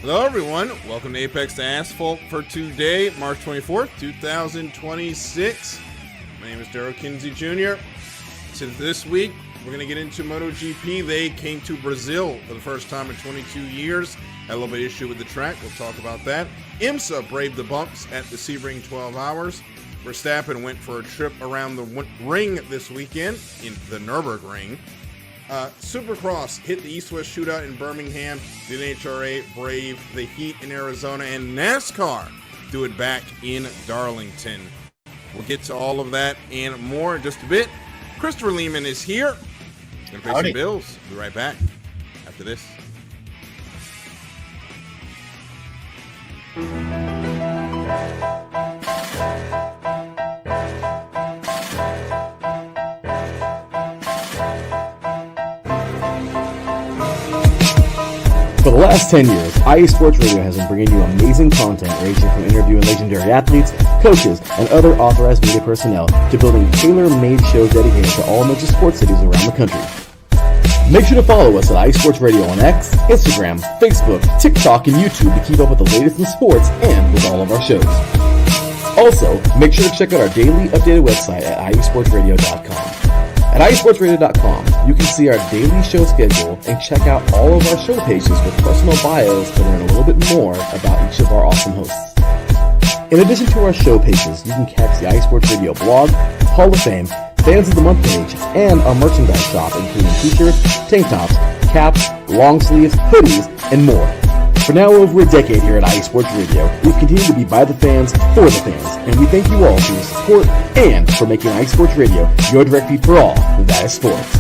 Hello, everyone. Welcome to Apex to Asphalt for today, March 24th, 2026. My name is Darryl Kinsey Jr. So this week, we're going to get into MotoGP. They came to Brazil for the first time in 22 years. Had a little bit of issue with the track. We'll talk about that. IMSA braved the bumps at the Sebring 12 Hours. Verstappen went for a trip around the ring this weekend in the Nürburgring. Supercross hit the East-West shootout in Birmingham. The NHRA brave the heat in Arizona, and NASCAR do it back in Darlington. We'll get to all of that and more in just a bit. Christopher Lehman is here. Gonna pay some bills. We'll be right back after this. For the last 10 years, IE Sports Radio has been bringing you amazing content ranging from interviewing legendary athletes, coaches, and other authorized media personnel to building tailor-made shows dedicated to all major sports cities around the country. Make sure to follow us at IE Sports Radio on X, Instagram, Facebook, TikTok, and YouTube to keep up with the latest in sports and with all of our shows. Also, make sure to check out our daily updated website at iesportsradio.com. At iesportsradio.com, you can see our daily show schedule and check out all of our show pages with personal bios to learn a little bit more about each of our awesome hosts. In addition to our show pages, you can catch the iSports Radio blog, Hall of Fame, Fans of the Month page, and our merchandise shop, including t-shirts, tank tops, caps, long sleeves, hoodies, and more. For now over a decade here at IE Sports Radio, we've continued to be by the fans, for the fans, and we thank you all for your support and for making IE Sports Radio your direct feed for all that is sports.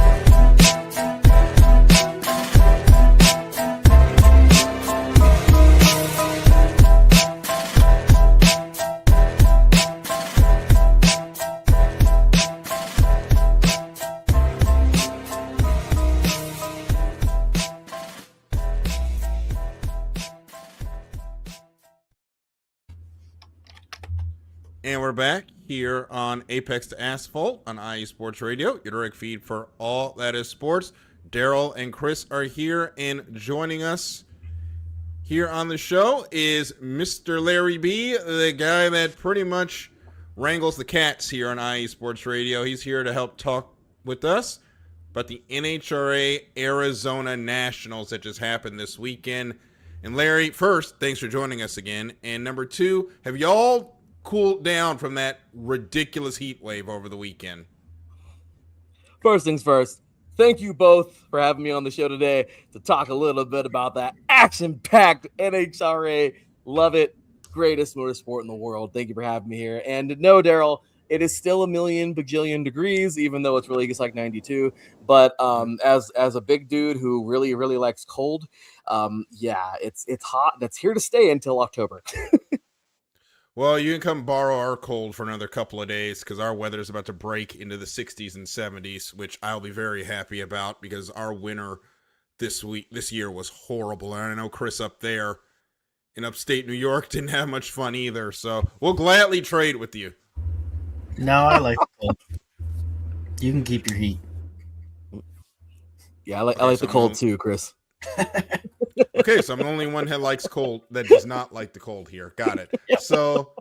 And we're back here on Apex to Asphalt on IE Sports Radio, your direct feed for all that is sports. Darryl and Chris are here, and joining us here on the show is Mr. Larry B., the guy that pretty much wrangles the cats here on IE Sports Radio. He's here to help talk with us about the NHRA Arizona Nationals that just happened this weekend. And Larry, first, thanks for joining us again. And number two, have y'all cooled down from that ridiculous heat wave over the weekend? First things first, thank you both for having me on the show today to talk a little bit about that action-packed NHRA. Love it. Greatest motorsport in the world. Thank you for having me here. And no, Darryl, it is still a million bajillion degrees, even though it's really just like 92. But as a big dude who really likes cold, it's hot. That's here to stay until October. Well, you can come borrow our cold for another couple of days because our weather is about to break into the 60s and 70s, which I'll be very happy about because our winter this year was horrible. And I know Chris up there in upstate New York didn't have much fun either. So we'll gladly trade with you. No, I like the cold. You can keep your heat. Yeah, I like the cold too, Chris. Okay, so I'm the only one that likes cold that does not like the cold here. Got it. So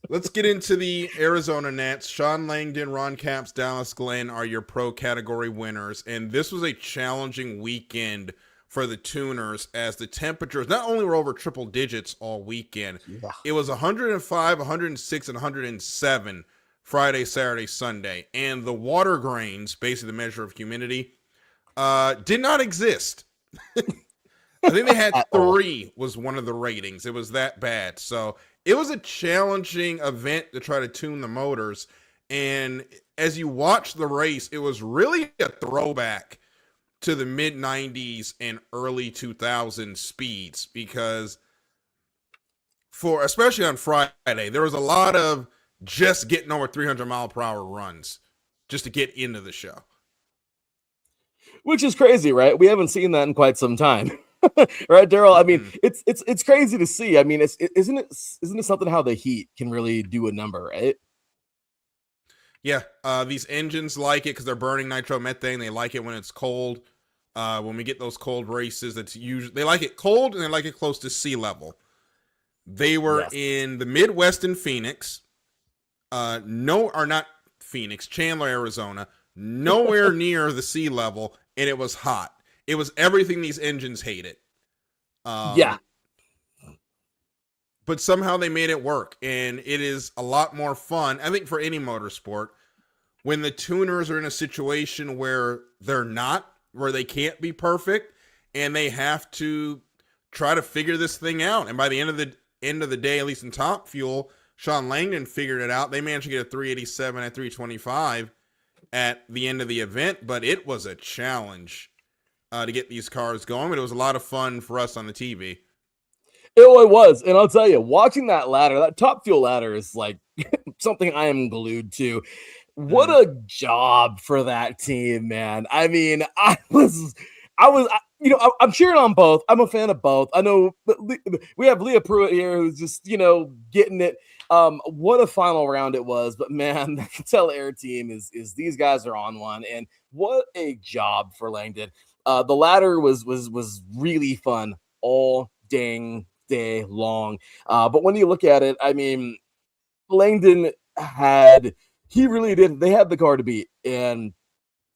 let's get into the Arizona Nats. Sean Langdon, Ron Capps, Dallas Glenn are your pro category winners. And this was a challenging weekend for the tuners as the temperatures not only were over triple digits all weekend, it was 105, 106, and 107 Friday, Saturday, Sunday. And the water grains, basically the measure of humidity, did not exist. I think they had 3 was one of the ratings. It was that bad. So it was a challenging event to try to tune the motors. And as you watch the race, it was really a throwback to the mid-90s and early 2000s speeds because especially on Friday, there was a lot of just getting over 300 mile per hour runs just to get into the show. Which is crazy, right? We haven't seen that in quite some time. Right, Darryl? I mean, it's crazy to see. I mean, isn't it something how the heat can really do a number, right? Yeah, these engines like it because they're burning nitromethane. They like it when it's cold. When we get those cold races, that's usually they like it cold and they like it close to sea level. They were in the Midwest in Phoenix. Not Phoenix, Chandler, Arizona. Nowhere near the sea level, and it was hot. It was everything these engines hated. Yeah. But somehow they made it work, and it is a lot more fun, I think, for any motorsport when the tuners are in a situation where where they can't be perfect, and they have to try to figure this thing out. And by the end of the day, at least in Top Fuel, Sean Langdon figured it out. They managed to get a 387 at 325 at the end of the event, but it was a challenge to get these cars going, but it was a lot of fun for us on the TV. It was, and I'll tell you, watching that ladder, that Top Fuel ladder is like something I am glued to. What a job for that team, man. I mean, I'm cheering on both. I'm a fan of both. I know we have Leah Pruitt here who's just, getting it. What a final round it was, but man, the Cattell Air team is these guys are on one, and what a job for Langdon. The ladder was really fun all dang day long. But when you look at it, I mean, Langdon he really did. They had the car to beat, and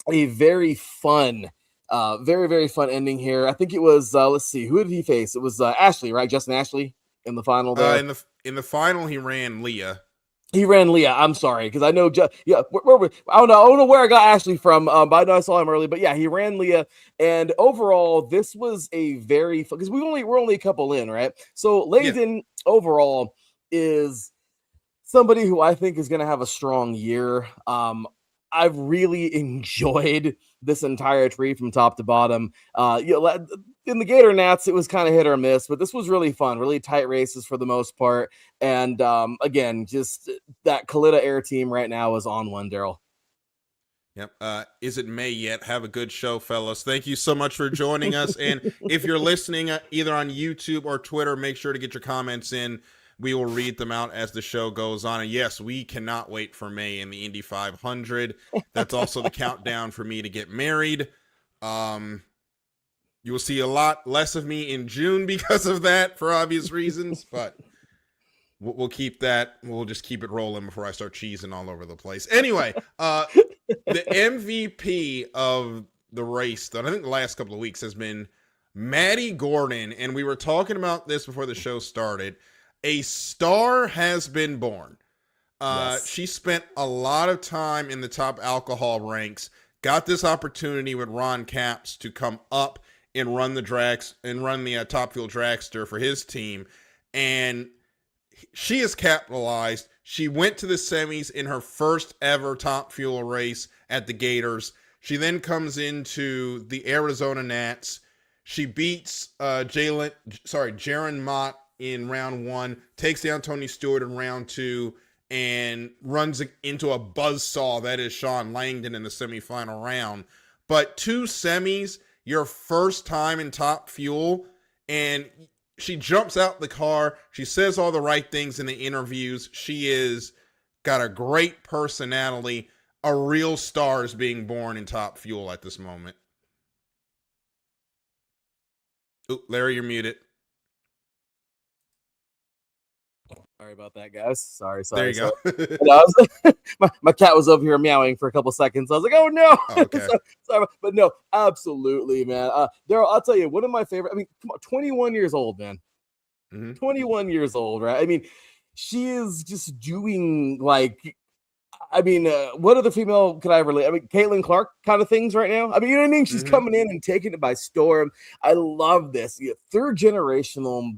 a very fun, very, very fun ending here. I think it was, let's see, who did he face? It was Ashley, right? Justin Ashley in the final there. In the final, he ran Leah. I'm sorry, because I know, I don't know where I got Ashley from, but I know I saw him early. But yeah, he ran Leah, and overall, this was a very fun, because we're only a couple in, right? So Langdon overall is somebody who I think is going to have a strong year. I've really enjoyed this entire tree from top to bottom. In the Gator Nats, it was kind of hit or miss, but this was really fun, really tight races for the most part. And again, just that Kalita Air team right now is on one, Darryl. Yep. Is it May yet? Have a good show, fellas. Thank you so much for joining us. And if you're listening either on YouTube or Twitter, make sure to get your comments in. We will read them out as the show goes on. And yes, we cannot wait for May in the Indy 500. That's also the countdown for me to get married. You will see a lot less of me in June because of that, for obvious reasons. But we'll keep that. We'll just keep it rolling before I start cheesing all over the place. Anyway, the MVP of the race, I think the last couple of weeks, has been Maddie Gordon. And we were talking about this before the show started. A star has been born. Yes. She spent a lot of time in the top alcohol ranks, got this opportunity with Ron Capps to come up and run the Top Fuel dragster for his team. And she is capitalized. She went to the semis in her first ever Top Fuel race at the Gators. She then comes into the Arizona Nats. She beats Jaron Mott in round one, takes down Tony Stewart in round two, and runs into a buzzsaw that is Sean Langdon in the semifinal round. But 2 semis, your first time in Top Fuel, and she jumps out the car. She says all the right things in the interviews. She is got a great personality. A real star is being born in Top Fuel at this moment. Ooh, Larry, you're muted. Sorry about that, guys. Sorry. There you go. My cat was over here meowing for a couple seconds. I was like, oh, no. Oh, okay. Sorry. But no, absolutely, man. Darryl, I'll tell you, one of my favorite, come on, 21 years old, man. Mm-hmm. 21 years old, right? I mean, she is just doing what other female could I relate? Caitlin Clark kind of things right now. You know what I mean? She's coming in and taking it by storm. I love this. Third generational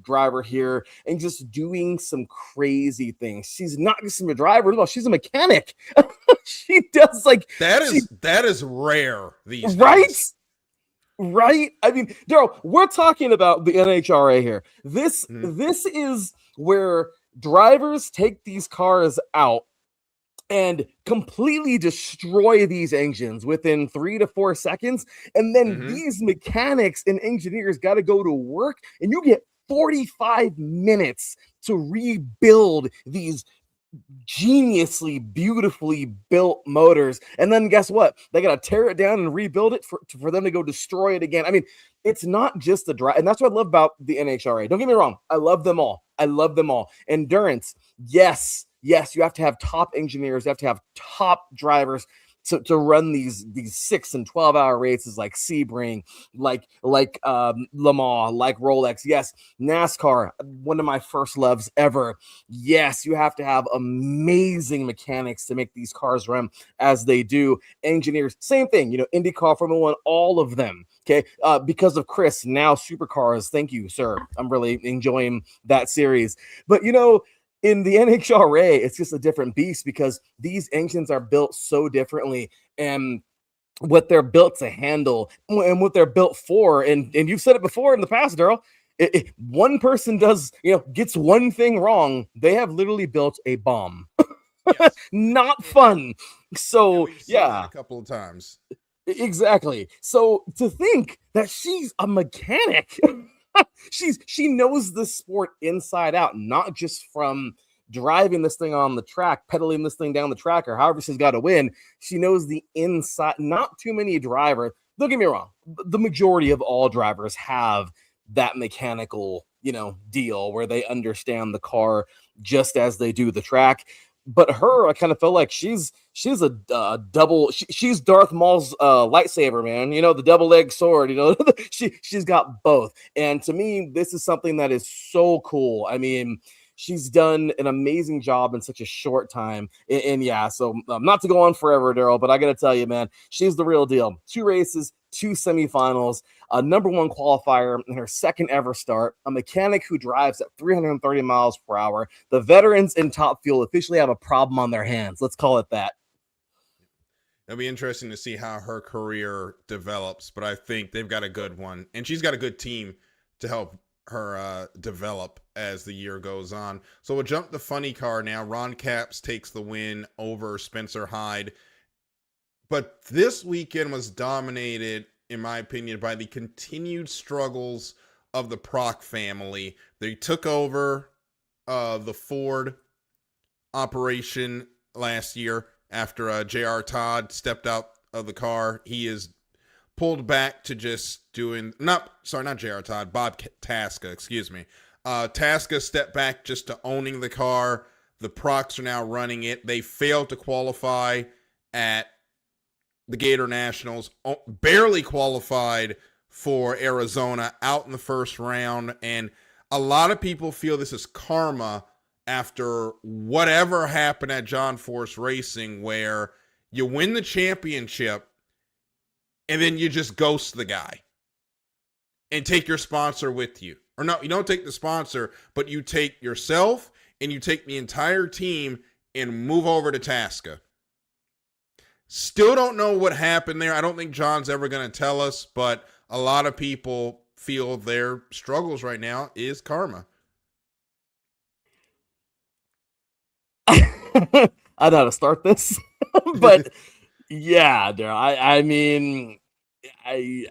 driver here and just doing some crazy things. She's not just a driver. Well, she's a mechanic. She does that is rare these days. Right? Darryl, we're talking about the NHRA here. This is where drivers take these cars out and completely destroy these engines within 3 to 4 seconds. And then these mechanics and engineers got to go to work, and you get 45 minutes to rebuild these geniusly, beautifully built motors, and then guess what? They got to tear it down and rebuild it for them to go destroy it again. I mean, it's not just the drive, and that's what I love about the NHRA. Don't get me wrong, I love them all. I love them all. Endurance, yes, you have to have top engineers, you have to have top drivers to run these 6 and 12-hour races like Sebring, like Le Mans, like Rolex. Yes, NASCAR, one of my first loves ever. Yes, you have to have amazing mechanics to make these cars run as they do. Engineers, same thing. IndyCar, Formula One, all of them. Okay, because of Chris, now Supercars. Thank you, sir. I'm really enjoying that series. But in the NHRA, it's just a different beast because these engines are built so differently, and what they're built to handle and what they're built for. And you've said it before in the past, Darryl. If one person gets one thing wrong, they have literally built a bomb. Yes. Not fun. So yeah, a couple of times. Exactly. So to think that she's a mechanic. She knows this sport inside out, not just from driving this thing on the track, pedaling this thing down the track, or however she's got to win. She knows the inside. Not too many drivers. Don't get me wrong. The majority of all drivers have that mechanical, deal where they understand the car just as they do the track. But her, I kind of feel like she's a double. She's Darth Maul's lightsaber, man. The double-edged sword. She's got both. And to me, this is something that is so cool. I mean, she's done an amazing job in such a short time. And yeah, so not to go on forever, Darryl, but I got to tell you, man, she's the real deal. 2 races, 2 semifinals, a number 1 qualifier in her second ever start, a mechanic who drives at 330 miles per hour. The veterans in Top Fuel officially have a problem on their hands. Let's call it that. It'll be interesting to see how her career develops, but I think they've got a good one, and she's got a good team to help her develop as the year goes on. So we'll jump the funny car now. Ron Capps takes the win over Spencer Hyde. But this weekend was dominated, in my opinion, by the continued struggles of the Proc family. They took over the Ford operation last year after J.R. Todd stepped out of the car. He is pulled back to just doing not J.R. Todd, Bob Tasca, excuse me. Tasca stepped back just to owning the car. The Procs are now running it. They failed to qualify at the Gator Nationals, barely qualified for Arizona, out in the first round. And a lot of people feel this is karma after whatever happened at John Force Racing, where you win the championship and then you just ghost the guy and take your sponsor with you. Or no, you don't take the sponsor, but you take yourself and you take the entire team and move over to Tasca. Still don't know what happened there. I don't think John's ever going to tell us, but a lot of people feel their struggles right now is karma. I don't know how to start this, but yeah, Darryl, I mean, I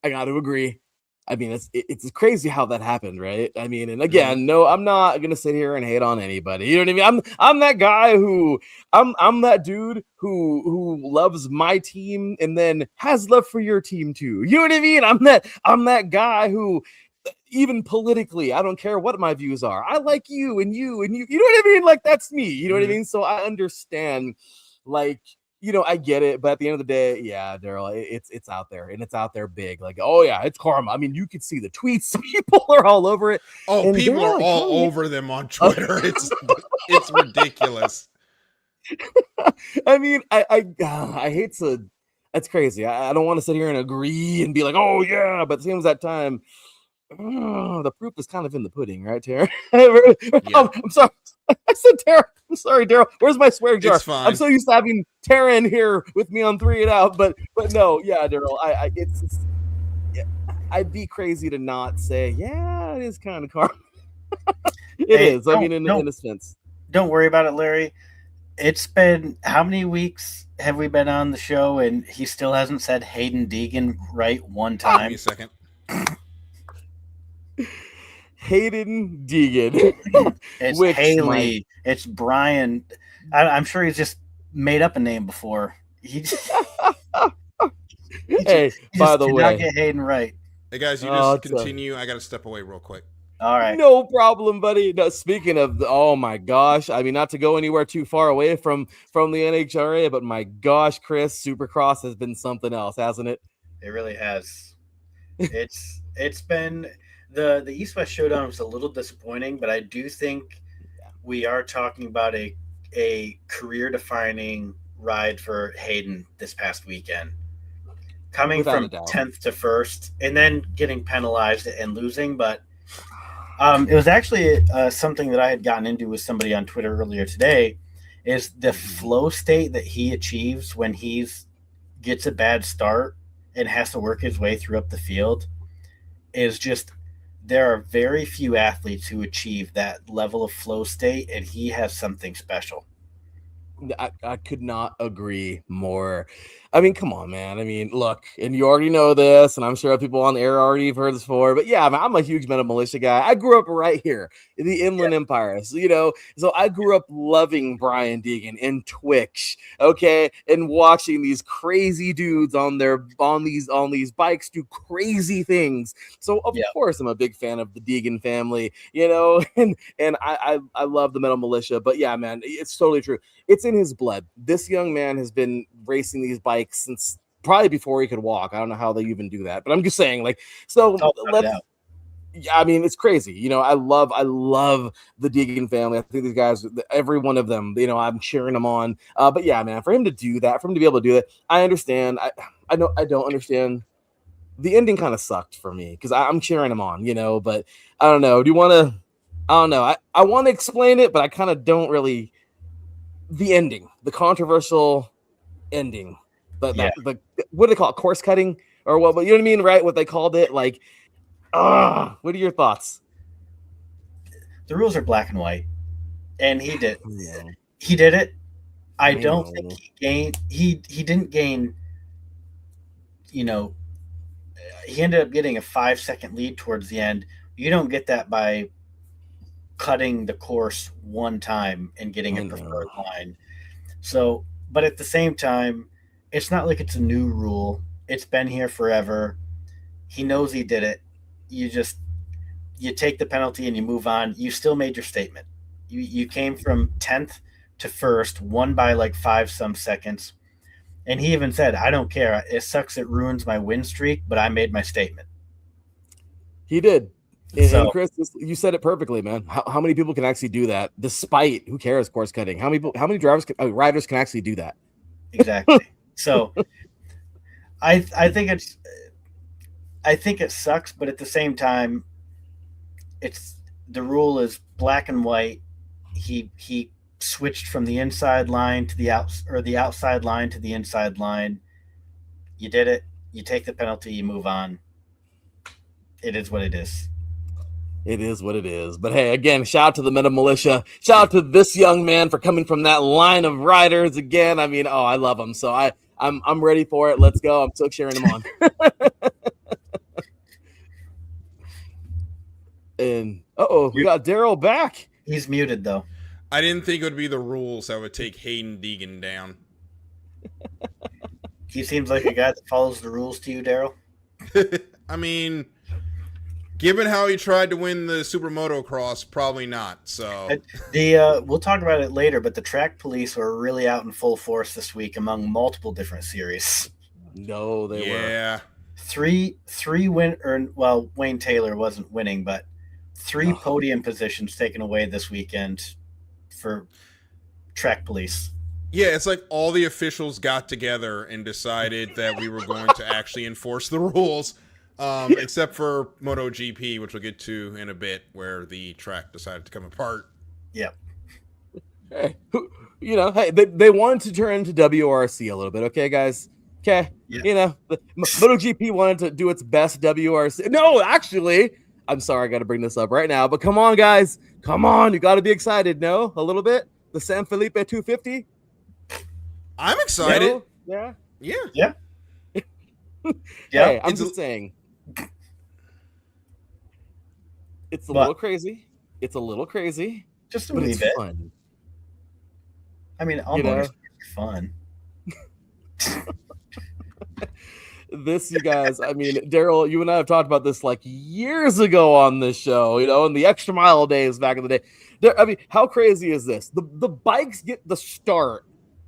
got to agree. I mean, it's crazy how that happened, right? I mean, and again, no, I'm not gonna sit here and hate on anybody. You know what I mean? I'm that guy who I'm that dude who loves my team and then has love for your team too. You know what I mean? I'm that guy who, even politically, I don't care what my views are. I like you and you and you. You know what I mean? Like, that's me. You know what I mean? So I understand, like, I get it, but at the end of the day, yeah, Darryl, it's out there, and it's out there big. Like, oh yeah, it's karma. I mean, you could see the tweets; people are all over it. Oh, and people are all over them on Twitter. It's ridiculous. I mean, I hate to. That's crazy. I don't want to sit here and agree and be like, oh yeah, but it seems that time. The proof is kind of in the pudding, right, Tara? Yeah. I'm sorry. I said Tara. I'm sorry, Darryl. Where's my swear jar? It's fine. I'm so used to having Tara in here with me on 3 and Out, but no, yeah, Darryl. I'd be crazy to not say, yeah, it is kind of karma. It is. I mean, in a sense. Don't worry about it, Larry. It's been how many weeks have we been on the show, and he still hasn't said Hayden Deegan right one time? Give me a second. Hayden Deegan. It's Which Haley. It's Brian. I'm sure he's just made up a name before. He Hey, by the cannot way, get Hayden right. Hey guys, you Oh, just it's a- continue. I got to step away real quick. All right. no problem, buddy. No, speaking of, oh my gosh, I mean, not to go anywhere too far away from the NHRA, but my gosh, Chris, Supercross has been something else, hasn't it? It really has. It's been the East West Showdown was a little disappointing, but I do think we are talking about a career defining ride for Hayden this past weekend. Coming Without a from doubt. 10th to 1st and then getting penalized and losing, but it was actually something that I had gotten into with somebody on Twitter earlier today, is the flow state that he achieves when gets a bad start and has to work his way through up the field is just, there are very few athletes who achieve that level of flow state, and he has something special. I could not agree more. I mean, come on, man. I mean, look, and you already know this, and I'm sure people on the air already have heard this before, but yeah, I'm a huge Metal Militia guy. I grew up right here in the Inland Empire, so, so I grew up loving Brian Deegan and Twitch, okay, and watching these crazy dudes on these bikes do crazy things. So of course I'm a big fan of the Deegan family, and I love the Metal Militia. But yeah, man, it's totally true. It's in his blood. This young man has been racing these bikes since probably before he could walk. I don't know how they even do that, but I'm just saying, I mean, it's crazy. I love the Deegan family. I think these guys, every one of them, I'm cheering them on. But yeah, man, for him to do that, for him to be able to do that, I understand. I don't understand. The ending kind of sucked for me because I'm cheering him on, but I don't know. Do you want to, I don't know. I want to explain it, but I kind of don't really. The ending, the controversial ending, but what do they call it? Course cutting or what? But you know what I mean, right? What they called it, what are your thoughts? The rules are black and white, and he did it. I don't think he gained. He didn't gain. He ended up getting a 5-second lead towards the end. You don't get that by cutting the course one time and getting a preferred line. So, but at the same time, it's not like it's a new rule. It's been here forever. He knows he did it. You take the penalty and you move on. You still made your statement. You came from 10th to 1st, won by 5 seconds. And he even said, I don't care. It sucks. It ruins my win streak, but I made my statement. He did. And Chris, you said it perfectly, man. How many people can actually do that? Despite, who cares, course cutting? How many riders can actually do that? Exactly. So, I think it sucks, but at the same time, the rule is black and white. He switched from the inside line to the outside line to the inside line. You did it. You take the penalty. You move on. It is what it is. It is what it is. But hey, again, shout out to the Metal Militia. Shout out to this young man for coming from that line of riders again. I mean, I love him. So I'm ready for it. Let's go. I'm still cheering him on. And we got Darryl back. He's muted though. I didn't think it would be the rules that would take Hayden Deegan down. He seems like a guy that follows the rules to you, Darryl. I mean, given how he tried to win the Super Motocross, probably not. So we'll talk about it later, but the track police were really out in full force this week among multiple different series. No, they were. Three Wayne Taylor wasn't winning, but 3 podium positions taken away this weekend for track police. Yeah, it's like all the officials got together and decided that we were going to actually enforce the rules. Except for MotoGP, which we'll get to in a bit, where the track decided to come apart. Yep. Hey, they wanted to turn into WRC a little bit, okay, guys? Okay. Yeah. The MotoGP wanted to do its best WRC. No, actually, I'm sorry, I got to bring this up right now, but come on, guys. Come on, you got to be excited, no? A little bit? The San Felipe 250? I'm excited. No? Yeah. Yeah. Hey, I'm just saying. It's a But- little crazy. It's a little crazy, Just a but wee it's bit. fun. I mean, all You know? motorsports are fun. This, you guys, I mean, Darryl, you and I have talked about this like years ago on this show, you know, in the extra mile days back in the day. I mean, how crazy is this? The bikes get the start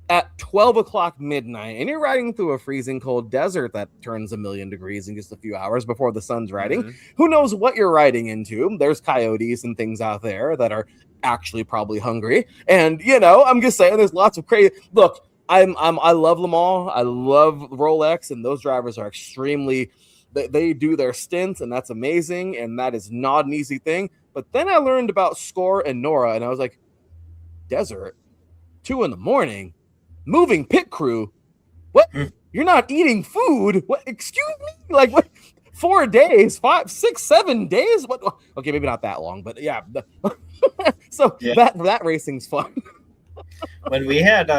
at 12 o'clock midnight, and you're riding through a freezing cold desert that turns 1,000,000 degrees in just a few hours before the sun's riding. Mhm. Who knows what you're riding into? There's coyotes and things out there that are actually probably hungry. And, you know, I'm just saying there's lots of crazy. Look, I love Le Mans. I love Rolex, and those drivers are extremely. They do their stints, and that's amazing, and that is not an easy thing. But then I learned about Score and Nora, and I was like, desert, 2 a.m, moving pit crew. What? You're not eating food? What? Excuse me? Like what? 4 days, 5, 6, 7 days? What? Okay, maybe not that long, but yeah. So Yeah. that racing's fun. When we had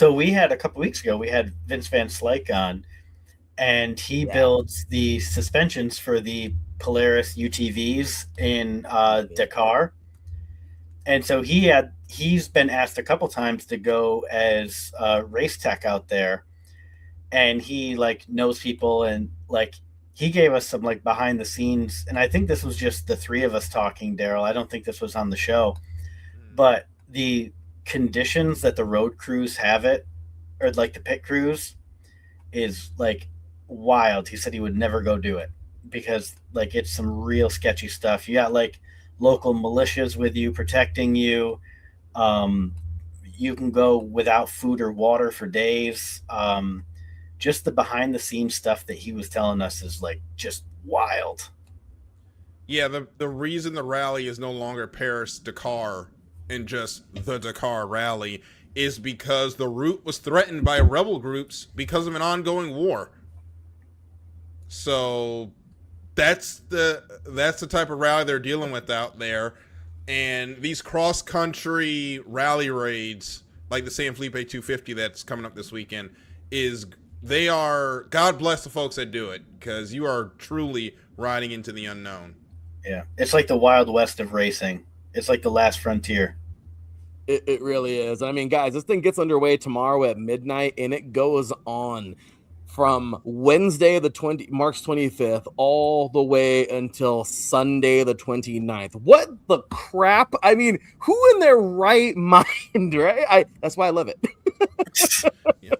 we had a couple weeks ago, we had Vince Van Slyke on, and he builds the suspensions for the Polaris UTVs in Dakar. And so he's been asked a couple times to go as race tech out there, and he like knows people, and like he gave us some like behind the scenes, and I think this was just the three of us talking, Darryl. I don't think this was on the show, but the conditions that the road crews have it, or like the pit crews, is like wild. He said he would never go do it because like it's some real sketchy stuff. You got like local militias with you protecting you. You can go without food or water for days. Just the behind the scenes stuff that he was telling us is like just wild. Yeah, the reason the rally is no longer Paris Dakar and just the Dakar rally is because the route was threatened by rebel groups because of an ongoing war. So that's the type of rally they're dealing with out there. And these cross-country rally raids, like the San Felipe 250 that's coming up this weekend, they are, God bless the folks that do it, because you are truly riding into the unknown. Yeah, it's like the Wild West of racing. It's like the last frontier. It really is. I mean, guys, this thing gets underway tomorrow at midnight, and it goes on from Wednesday, March 25th, all the way until Sunday, the 29th. What the crap? I mean, who in their right mind, right? That's why I love it. Yeah.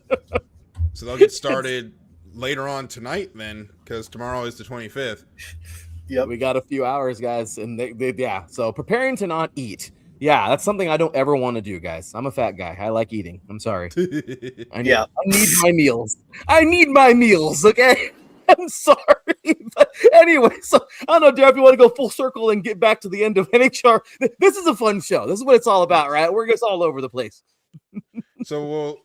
So they'll get started later on tonight then, because tomorrow is the 25th. Yep. We got a few hours, guys, and yeah. So preparing to not eat. Yeah, that's something I don't ever want to do, guys. I'm a fat guy. I like eating. I'm sorry. I need my meals. I need my meals, okay? I'm sorry. But anyway, so I don't know, Darryl, if you want to go full circle and get back to the end of NHR. This is a fun show. This is what it's all about, right? We're just all over the place. So we'll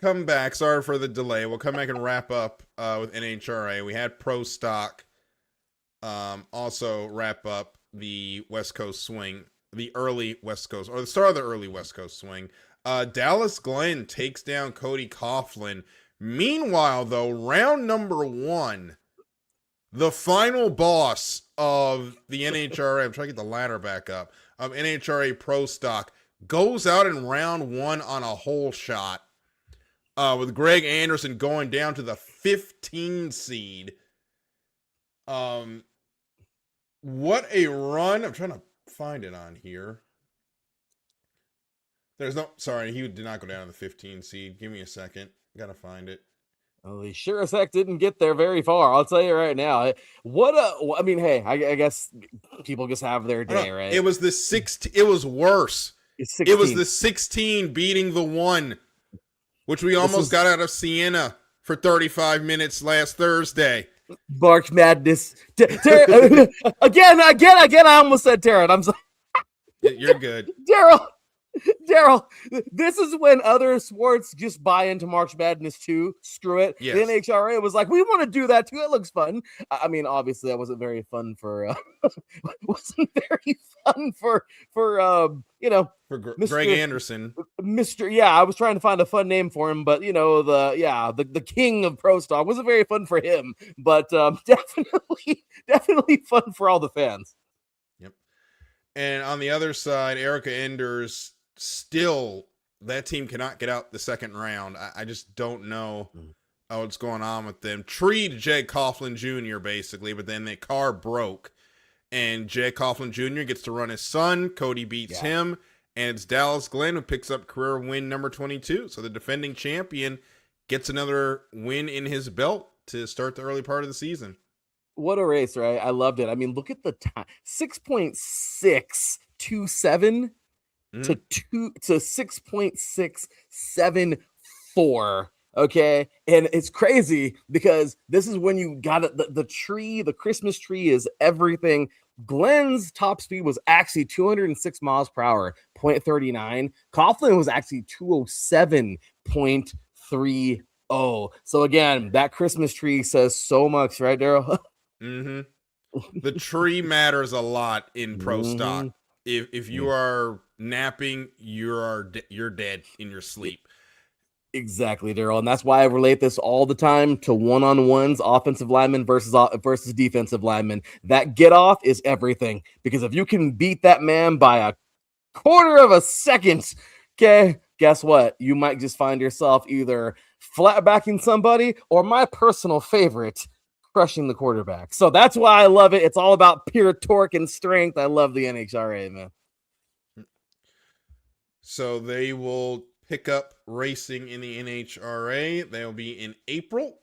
come back. Sorry for the delay. We'll come back and wrap up with NHRA. We had Pro Stock also wrap up the West Coast swing, the early West Coast, or the start of the early West Coast swing. Dallas Glenn takes down Cody Coughlin. Meanwhile, though, round number 1, the final boss of the NHRA, I'm trying to get the ladder back up, of NHRA Pro Stock, goes out in round 1 on a hole shot, with Greg Anderson going down to the 15 seed. What a run. I'm trying to find it on here. Sorry, he did not go down to the 15 seed. Give me a second. Gotta find it. Well, he sure as heck didn't get there very far. I'll tell you right now. I mean, hey, I guess people just have their day, right? It was the 16. It was worse. It was the 16 beating the 1, which we almost got out of Siena for 35 minutes last Thursday. March Madness. Again, I almost said Tarrant. I'm sorry. You're good. Darryl, this is when other sports just buy into March Madness too. Screw it. Yes. The NHRA was like, we want to do that too. It looks fun. I mean, obviously, that wasn't very fun for Greg Anderson. I was trying to find a fun name for him, but the king of Pro Stock wasn't very fun for him, but definitely fun for all the fans. Yep. And on the other side, Erica Enders, still, that team cannot get out the second round. I just don't know what's going on with them. Treed Jay Coughlin Jr., basically, but then the car broke. And Jay Coughlin Jr. gets to run his son. Cody beats him. And it's Dallas Glenn who picks up career win number 22. So the defending champion gets another win in his belt to start the early part of the season. What a race, right? I loved it. I mean, look at the time. 6.627 to 6.674. Okay. And it's crazy because this is when you got it. The tree, the Christmas tree is everything. Glenn's top speed was actually 206 miles per hour, 0.39. Coughlin was actually 207.30. So again, that Christmas tree says so much, right, Darryl? The tree matters a lot in pro stock. If you are napping, you're dead in your sleep. Exactly, Darryl, and that's why I relate this all the time to one-on-ones, offensive linemen versus defensive linemen. That get off is everything, because if you can beat that man by a quarter of a second, okay, guess what? You might just find yourself either flat backing somebody or, my personal favorite, crushing the quarterback. So that's why I love it. It's all about pure torque and strength. I love the NHRA, man. So they will pick up racing in the NHRA. They'll be in April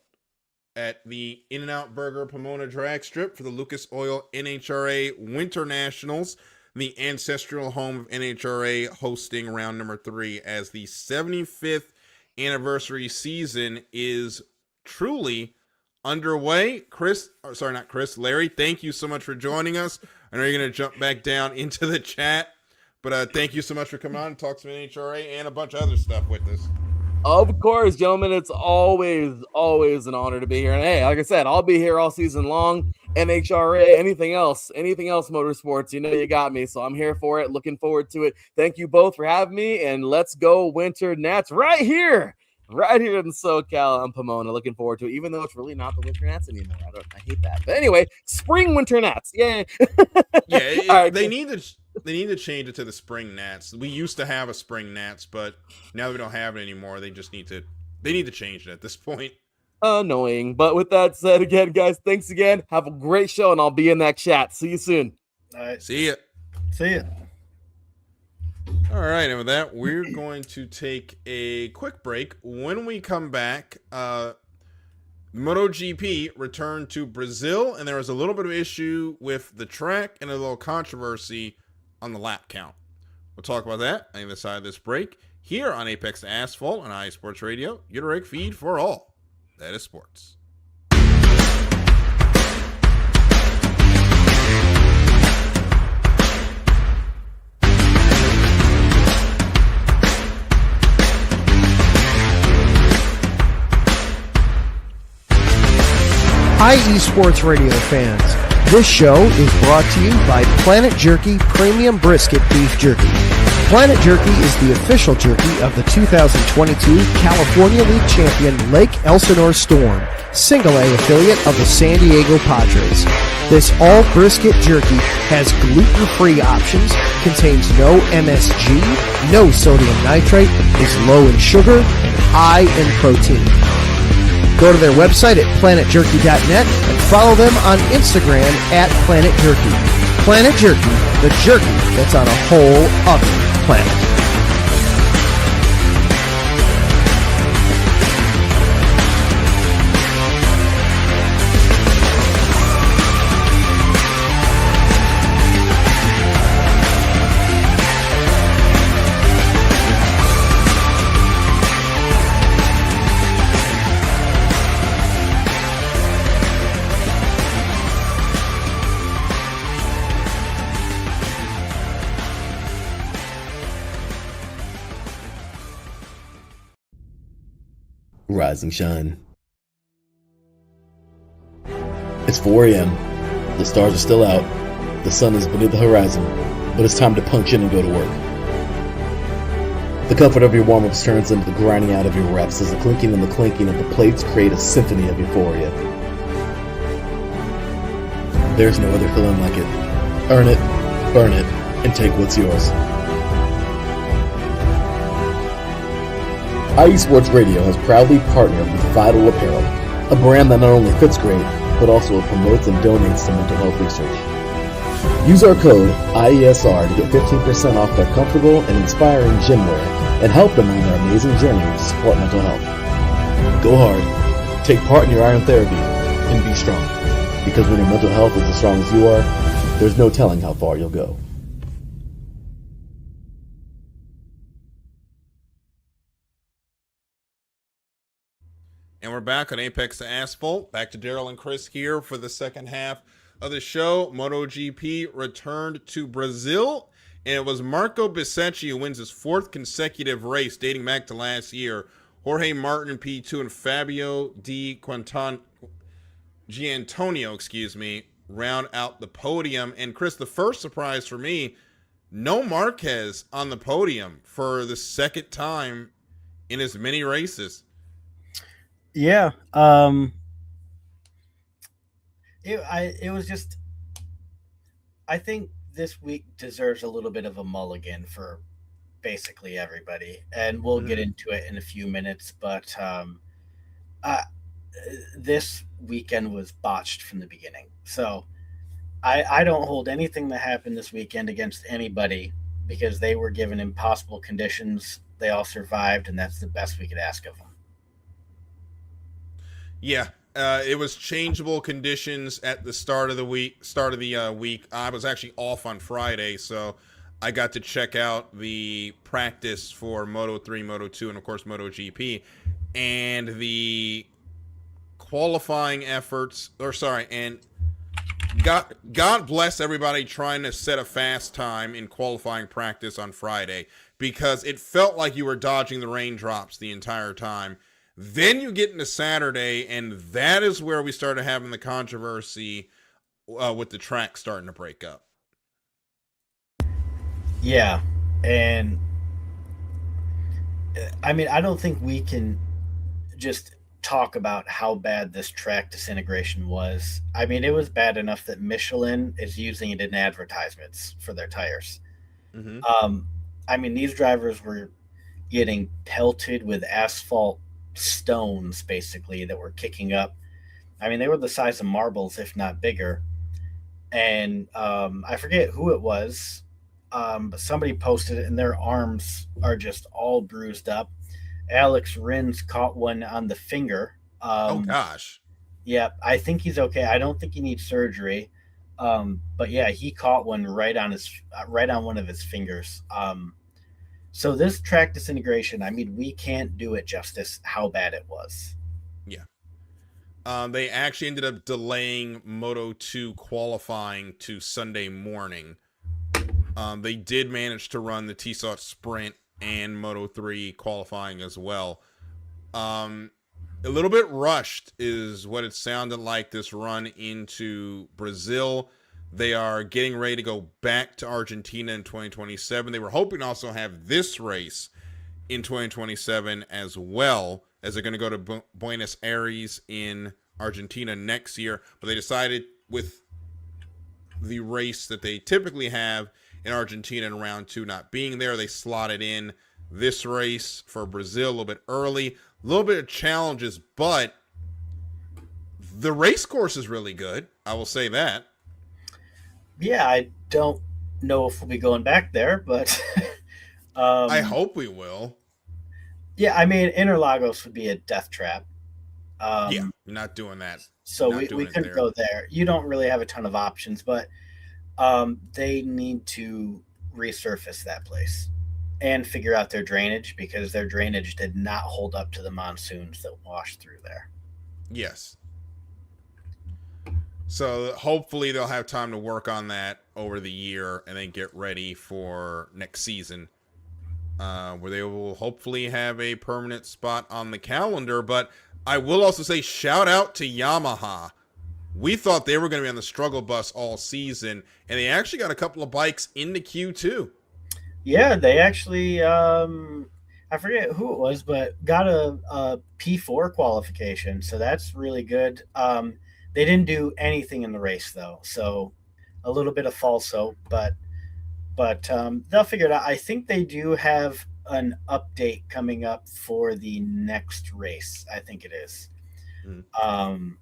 at the In-N-Out Burger Pomona Drag Strip for the Lucas Oil NHRA Winter Nationals, the ancestral home of NHRA, hosting round number 3 as the 75th anniversary season is truly underway. Larry, thank you so much for joining us. I know you're going to jump back down into the chat, but thank you so much for coming on and talk some NHRA and a bunch of other stuff with us. Of course, gentlemen, it's always an honor to be here. And hey, like I said, I'll be here all season long. NHRA, anything else motorsports, you know you got me. So I'm here for it. Looking forward to it. Thank you both for having me, and let's go Winter Nats right here in SoCal and Pomona. Looking forward to it, even though it's really not the Winter Nats anymore. I hate that. But anyway, spring Winter Nats. Yeah. Right. They need to change it to the spring Nats. We used to have a spring Nats, but now we don't have it anymore. They need to change it at this point. Annoying. But with that said, again, guys, thanks again. Have a great show, and I'll be in that chat. See you soon. All right. See ya. All right, and with that, we're going to take a quick break. When we come back, MotoGP returned to Brazil, and there was a little bit of issue with the track and a little controversy on the lap count. We'll talk about that on the other side of this break here on Apex to Asphalt on iSports Radio, your direct feed for all that is sports. Hi, eSports Radio fans. This show is brought to you by Planet Jerky Premium Brisket Beef Jerky. Planet Jerky is the official jerky of the 2022 California League champion Lake Elsinore Storm, Single A affiliate of the San Diego Padres. This all brisket jerky has gluten-free options, contains no MSG, no sodium nitrate, is low in sugar, and high in protein. Go to their website at planetjerky.net and follow them on Instagram at Planet Jerky. Planet Jerky, the jerky that's on a whole other planet. Rise and shine. It's 4 a.m. The stars are still out. The sun is beneath the horizon, but it's time to punch in and go to work. The comfort of your warm-ups turns into the grinding out of your reps as the clinking and the clinking of the plates create a symphony of euphoria. There's no other feeling like it. Earn it, burn it, and take what's yours. IE Sports Radio has proudly partnered with Vital Apparel, a brand that not only fits great, but also promotes and donates to mental health research. Use our code IESR to get 15% off their comfortable and inspiring gym wear and help them on their amazing journey to support mental health. Go hard, take part in your iron therapy, and be strong. Because when your mental health is as strong as you are, there's no telling how far you'll go. And we're back on Apex to Asphalt. Back to Darryl and Chris here for the second half of the show. MotoGP returned to Brazil, and it was Marco Bisecchi who wins his fourth consecutive race dating back to last year. Jorge Martin P2 and Fabio Giantonio, round out the podium. And Chris, the first surprise for me, no Marquez on the podium for the second time in as many races. Yeah. It was just, I think this week deserves a little bit of a mulligan for basically everybody, and we'll get into it in a few minutes, but this weekend was botched from the beginning. So I don't hold anything that happened this weekend against anybody, because they were given impossible conditions. They all survived, and that's the best we could ask of them. Yeah, it was changeable conditions at the start of the week. I was actually off on Friday, so I got to check out the practice for Moto3, Moto2, and of course MotoGP, and the qualifying efforts. And God bless everybody trying to set a fast time in qualifying practice on Friday, because it felt like you were dodging the raindrops the entire time. Then you get into Saturday, and that is where we started having the controversy with the track starting to break up. Yeah, and I mean, I don't think we can just talk about how bad this track disintegration was. I mean, it was bad enough that Michelin is using it in advertisements for their tires. Mm-hmm. I mean, these drivers were getting pelted with asphalt stones, basically, that were kicking up. I mean, they were the size of marbles, if not bigger. And I forget who it was, but somebody posted it, and their arms are just all bruised up. Alex Rins caught one on the finger. Oh gosh. Yeah, I think he's okay. I don't think he needs surgery. But yeah, he caught one right on one of his fingers. So this track disintegration, I mean, we can't do it justice how bad it was. Yeah. They actually ended up delaying Moto2 qualifying to Sunday morning. They did manage to run the TSOT Sprint and Moto3 qualifying as well. A little bit rushed is what it sounded like, this run into Brazil. They are getting ready to go back to Argentina in 2027. They were hoping to also have this race in 2027 as well, as they're going to go to Buenos Aires in Argentina next year. But they decided, with the race that they typically have in Argentina in round 2 not being there, they slotted in this race for Brazil a little bit early. A little bit of challenges, but the race course is really good. I will say that. Yeah, I don't know if we'll be going back there, but I hope we will. Yeah, I mean, Interlagos would be a death trap. Yeah, you're not doing that. So we couldn't go there. You don't really have a ton of options, but they need to resurface that place and figure out their drainage, because their drainage did not hold up to the monsoons that washed through there. Yes. So hopefully they'll have time to work on that over the year and then get ready for next season, where they will hopefully have a permanent spot on the calendar. But I will also say, shout out to Yamaha. We thought they were going to be on the struggle bus all season, and they actually got a couple of bikes into Q2. Yeah, they actually, I forget who it was, but got a P4 qualification. So that's really good. They didn't do anything in the race, though. So a little bit of false hope, but but they'll figure it out. I think they do have an update coming up for the next race. I think it is. Mm.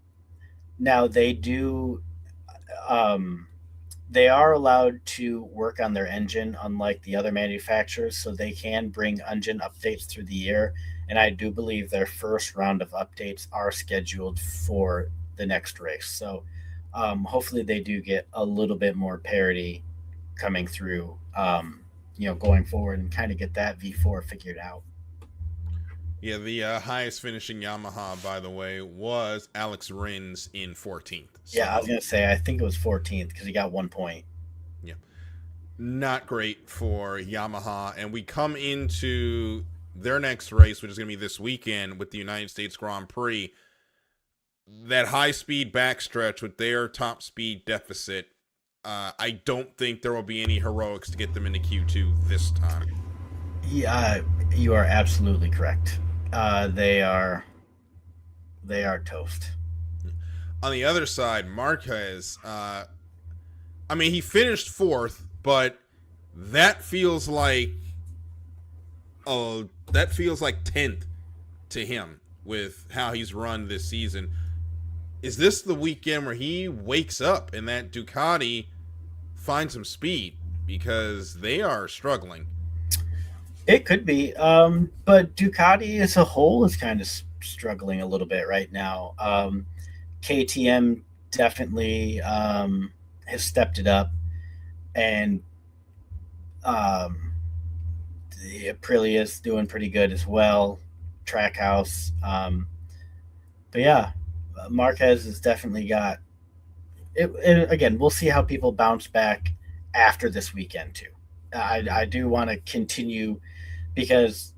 Now they do. They are allowed to work on their engine, unlike the other manufacturers, so they can bring engine updates through the year. And I do believe their first round of updates are scheduled for the next race. So hopefully they do get a little bit more parity coming through, going forward, and kind of get that V4 figured out. Yeah, the highest finishing Yamaha, by the way, was Alex Rins in 14th. So, Yeah, I was going to say, I think it was 14th because he got 1 point. yeah, not great for Yamaha. And we come into their next race, which is going to be this weekend with the United States Grand Prix. That high-speed backstretch with their top speed deficit, I don't think there will be any heroics to get them into Q2 this time. Yeah, you are absolutely correct. They are toast. On the other side, Marquez, he finished 4th, but that feels like 10th to him with how he's run this season. Is this the weekend where he wakes up and that Ducati finds some speed? Because they are struggling. It could be, but Ducati as a whole is kind of struggling a little bit right now. KTM definitely has stepped it up, and the Aprilia is doing pretty good as well. Trackhouse, but yeah, Marquez has definitely got it. And again, we'll see how people bounce back after this weekend too. I do want to continue because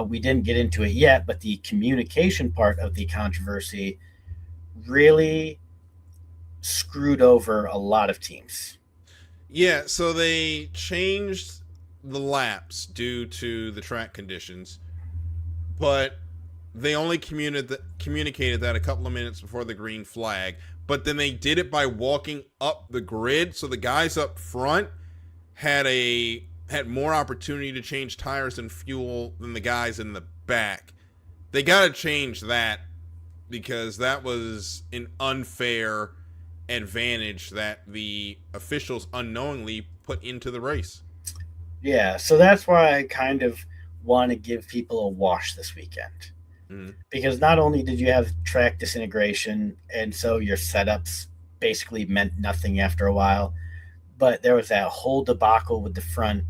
we didn't get into it yet, but the communication part of the controversy really screwed over a lot of teams. Yeah, so they changed the laps due to the track conditions, but they only communicated that a couple of minutes before the green flag, but then they did it by walking up the grid, so the guys up front had more opportunity to change tires and fuel than the guys in the back. They got to change that because that was an unfair advantage that the officials unknowingly put into the race. Yeah, so that's why I kind of want to give people a wash this weekend. Mm-hmm. Because not only did you have track disintegration, and so your setups basically meant nothing after a while, but there was that whole debacle with the front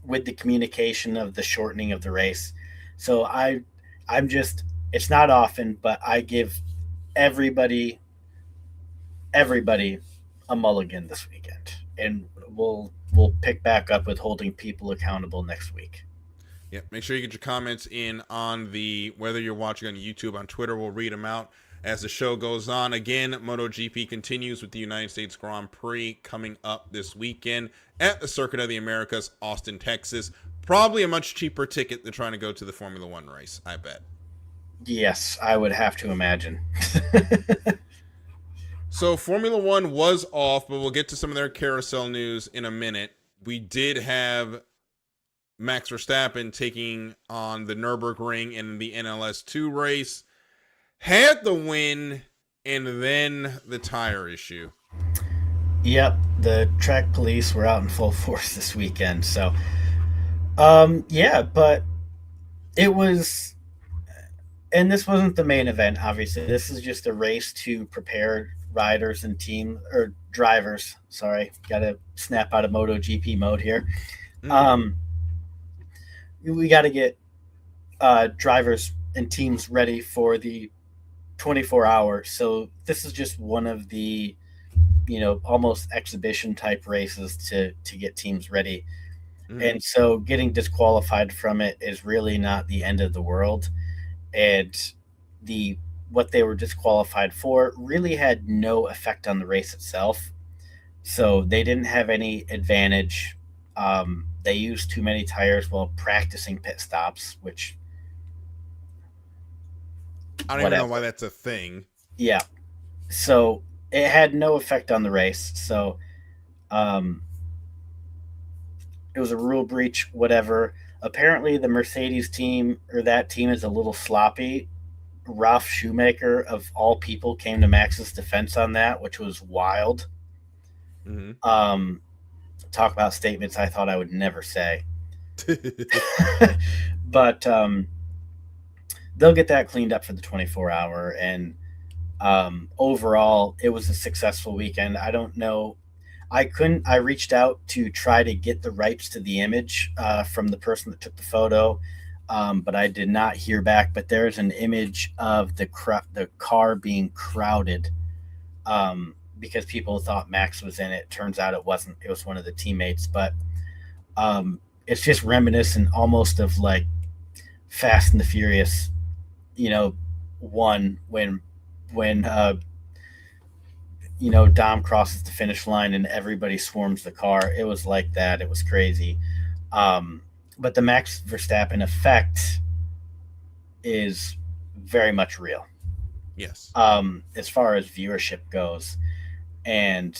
with the communication of the shortening of the race. So it's not often, but I give everybody a mulligan this weekend, and we'll pick back up with holding people accountable next week. Yeah, make sure you get your comments in on whether you're watching on YouTube, on Twitter. We'll read them out as the show goes on. Again, MotoGP continues with the United States Grand Prix coming up this weekend at the Circuit of the Americas, Austin, Texas. Probably a much cheaper ticket than trying to go to the Formula One race, I bet. Yes, I would have to imagine. So Formula One was off, but we'll get to some of their carousel news in a minute. We did have Max Verstappen taking on the Nürburgring in the NLS2 race. Had the win, and then the tire issue. Yep, the track police were out in full force this weekend. So, yeah, but it was, and this wasn't the main event, obviously. This is just a race to prepare riders and drivers. Sorry, got to snap out of MotoGP mode here. Mm-hmm. We got to get drivers and teams ready for the 24 hours. So this is just one of the, almost exhibition type races to get teams ready. Mm-hmm. And so getting disqualified from it is really not the end of the world. And what they were disqualified for really had no effect on the race itself. So they didn't have any advantage. They used too many tires while practicing pit stops, which I don't even know why that's a thing. Yeah. So it had no effect on the race. So it was a rule breach, whatever. Apparently, the Mercedes team or that team is a little sloppy. Ralf Schumacher, of all people, came to Max's defense on that, which was wild. Mm-hmm. Talk about statements I thought I would never say. But they'll get that cleaned up for the 24-hour. And overall, it was a successful weekend. I don't know. I reached out to try to get the rights to the image from the person that took the photo, but I did not hear back. But there's an image of the car being crowded because people thought Max was in it. Turns out it wasn't. It was one of the teammates. But it's just reminiscent almost of like Fast and the Furious, 1 when Dom crosses the finish line and everybody swarms the car. It was like that. It was crazy. But the Max Verstappen effect is very much real. Yes. As far as viewership goes. And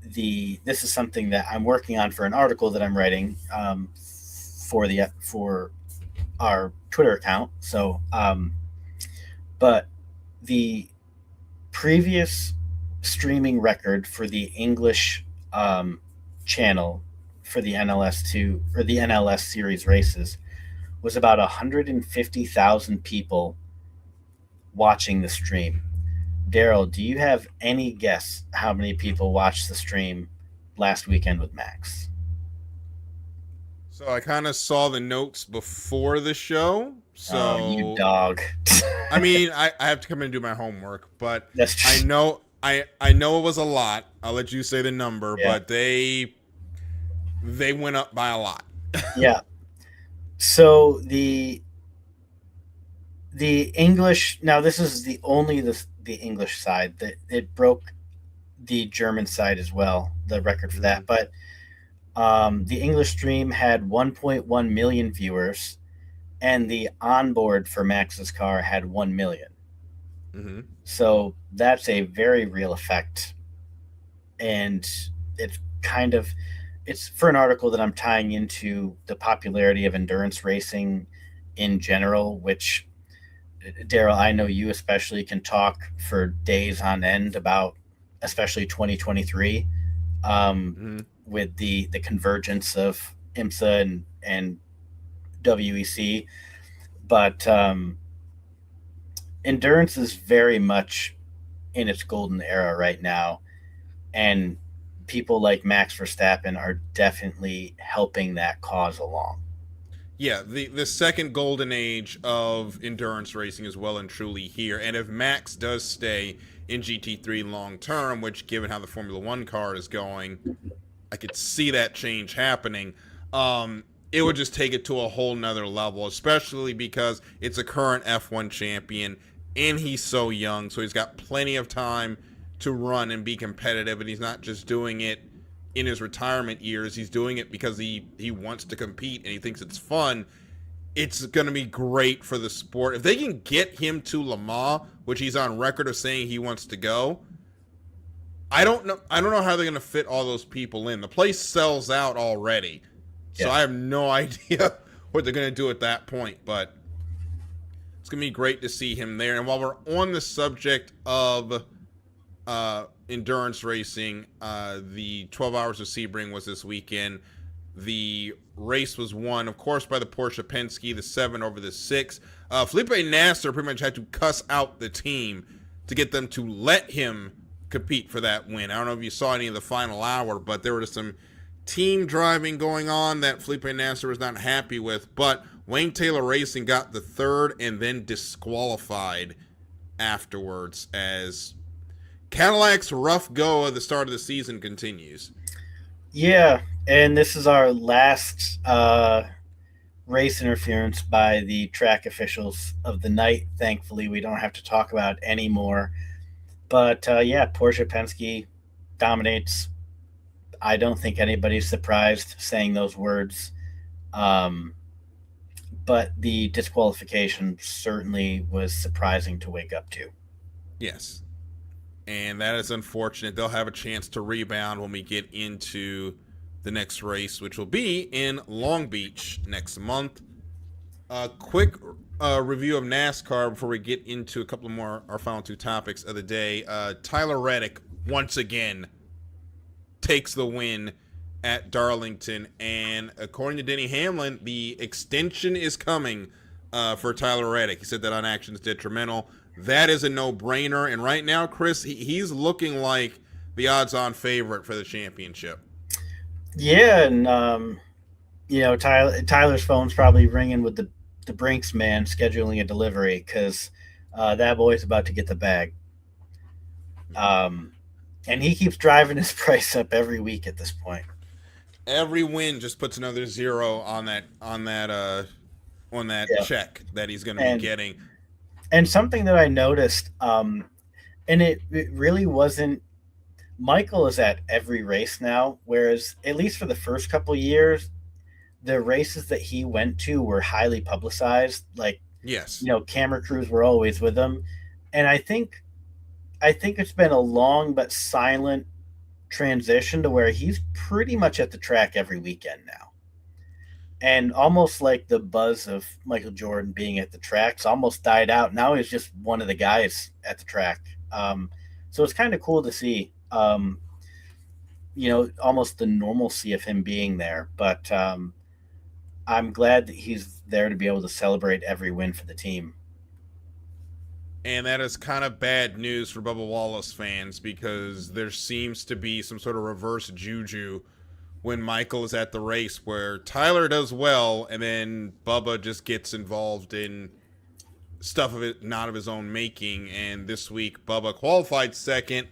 this is something that I'm working on for an article that I'm writing for our Twitter account. So, but the previous streaming record for the English channel for the NLS2 or the NLS series races was about 150,000 people watching the stream. Darryl, do you have any guess how many people watched the stream last weekend with Max? So I kind of saw the notes before the show. So you dog. I mean, I have to come in and do my homework, but That's I know it was a lot. I'll let you say the number, but they went up by a lot. Yeah. So the English, now this is the English side that it broke the German side as well, the record for that. But the English stream had 1.1 million viewers, and the onboard for Max's car had 1 million. Mm-hmm. So that's a very real effect. And it's for an article that I'm tying into the popularity of endurance racing in general, which, Darryl, I know you especially can talk for days on end about, especially 2023, with the convergence of IMSA and WEC. But endurance is very much in its golden era right now, and people like Max Verstappen are definitely helping that cause along. Yeah, the second golden age of endurance racing is well and truly here. And if Max does stay in GT3 long term, which given how the Formula One car is going, I could see that change happening. It would just take it to a whole nother level, especially because it's a current F1 champion and he's so young, so he's got plenty of time to run and be competitive, and he's not just doing it in his retirement years. He's doing it because he wants to compete and he thinks it's fun. It's going to be great for the sport. If they can get him to Le Mans, which he's on record of saying he wants to go, I don't know how they're going to fit all those people in. The place sells out already. So I have no idea what they're going to do at that point, but it's going to be great to see him there. And while we're on the subject of endurance racing, the 12 Hours of Sebring was this weekend. The race was won, of course, by the Porsche Penske, the 7 over the 6. Felipe Nasser pretty much had to cuss out the team to get them to let him compete for that win. I don't know if you saw any of the final hour, but there was some team driving going on that Felipe Nasser was not happy with. But Wayne Taylor Racing got the 3rd and then disqualified afterwards as Cadillac's rough go of the start of the season continues. Yeah, and this is our last race interference by the track officials of the night. Thankfully, we don't have to talk about it anymore. But Porsche Penske dominates. I don't think anybody's surprised saying those words. But the disqualification certainly was surprising to wake up to. Yes. And that is unfortunate. They'll have a chance to rebound when we get into the next race, which will be in Long Beach next month. A quick review of NASCAR before we get into a couple more, our final two topics of the day. Tyler Reddick, once again, takes the win at Darlington, and according to Denny Hamlin, the extension is coming for Tyler Reddick. He said that on Action's Detrimental. That is a no-brainer, and right now, Chris, he's looking like the odds-on favorite for the championship. Yeah, and Tyler's phone's probably ringing with the Brinks man scheduling a delivery because that boy's about to get the bag. And he keeps driving his price up every week at this point. Every win just puts another zero on that check that he's going to be getting. And something that I noticed, and it really wasn't. Michael is at every race now, whereas at least for the first couple of years, the races that he went to were highly publicized. Like, yes, camera crews were always with him, and I think it's been a long but silent transition to where he's pretty much at the track every weekend now. And almost like the buzz of Michael Jordan being at the tracks almost died out. Now he's just one of the guys at the track. So it's kind of cool to see, almost the normalcy of him being there. But I'm glad that he's there to be able to celebrate every win for the team. And that is kind of bad news for Bubba Wallace fans because there seems to be some sort of reverse juju when Michael is at the race where Tyler does well and then Bubba just gets involved in stuff of it not of his own making. And this week Bubba qualified second,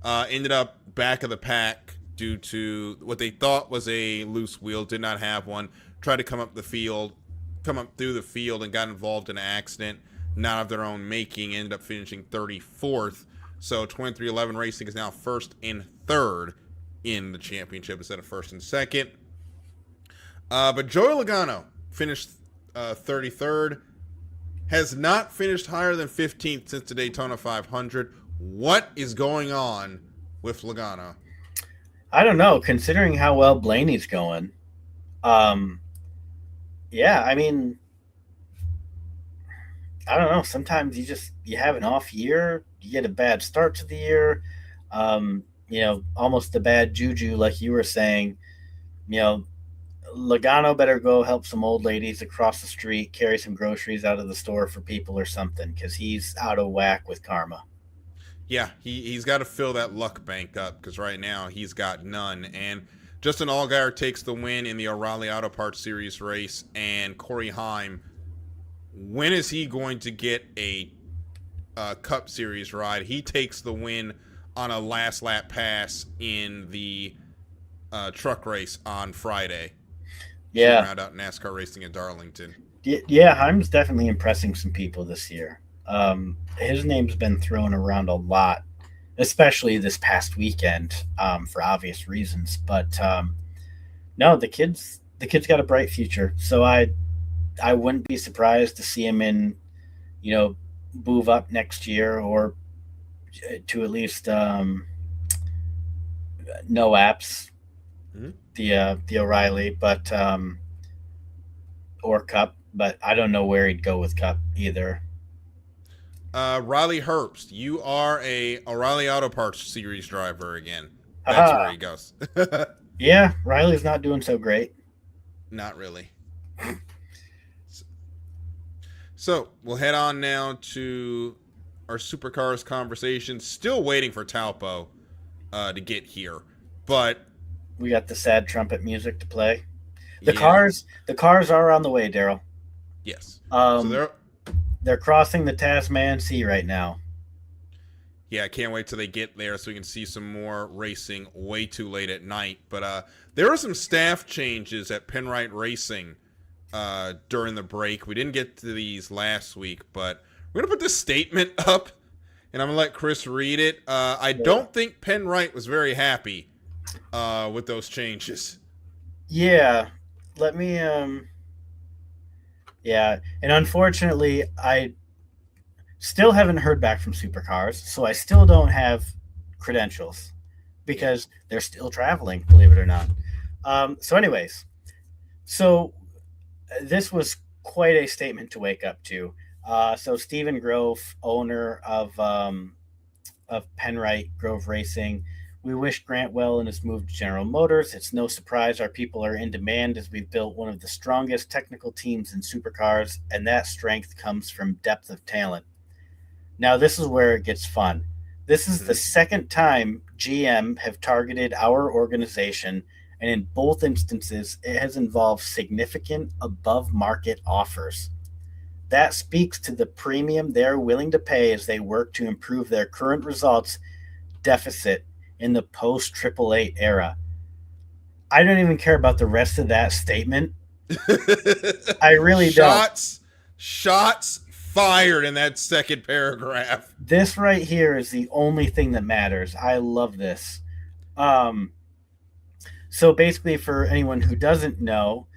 ended up back of the pack due to what they thought was a loose wheel, did not have one, tried to come up through the field and got involved in an accident not of their own making, ended up finishing 34th. So 2311 Racing is now first and third in the championship instead of first and second. But Joey Logano finished 33rd, has not finished higher than 15th since the Daytona 500. What is going on with Logano? I don't know, considering how well Blaney's going. I don't know. Sometimes you have an off year, you get a bad start to the year, almost a bad juju, like you were saying. Logano better go help some old ladies across the street, carry some groceries out of the store for people or something, because he's out of whack with karma. Yeah, he's got to fill that luck bank up because right now he's got none. And Justin Allgaier takes the win in the O'Reilly Auto Parts Series race, and Corey Heim, when is he going to get a Cup Series ride? He takes the win on a last lap pass in the truck race on Friday. Yeah. Round out NASCAR racing at Darlington. Yeah, Heim's definitely impressing some people this year. His name's been thrown around a lot, especially this past weekend, for obvious reasons. But no, the kid's got a bright future. So I wouldn't be surprised to see him in, move up next year or to at least no apps, the O'Reilly, but or Cup. But I don't know where he'd go with Cup either. Riley Herbst, you are a O'Reilly Auto Parts Series driver again. That's where he goes. Yeah, Riley's not doing so great. Not really. So we'll head on now to our supercars conversation. Still waiting for Taupo to get here, but we got the sad trumpet music to play. The cars are on the way, Darryl. Yes. So they're crossing the Tasman Sea right now. Yeah, I can't wait till they get there so we can see some more racing way too late at night. But there are some staff changes at Penrite Racing during the break. We didn't get to these last week, but we're going to put this statement up, and I'm going to let Chris read it. I don't think Penrite was very happy with those changes. Yeah. Let me... Yeah, and unfortunately, I still haven't heard back from Supercars, so I still don't have credentials because they're still traveling, believe it or not. Anyways, so this was quite a statement to wake up to. So Stephen Grove, owner of Penrite Grove Racing. We wish Grant well in his move to General Motors. It's no surprise our people are in demand as we've built one of the strongest technical teams in supercars, and that strength comes from depth of talent. Now, this is where it gets fun. This is the second time GM have targeted our organization, and in both instances, it has involved significant above-market offers. That speaks to the premium they're willing to pay as they work to improve their current results deficit in the post-888 era. I don't even care about the rest of that statement. I really don't. Shots fired in that second paragraph. This right here is the only thing that matters. I love this. So basically, for anyone who doesn't know,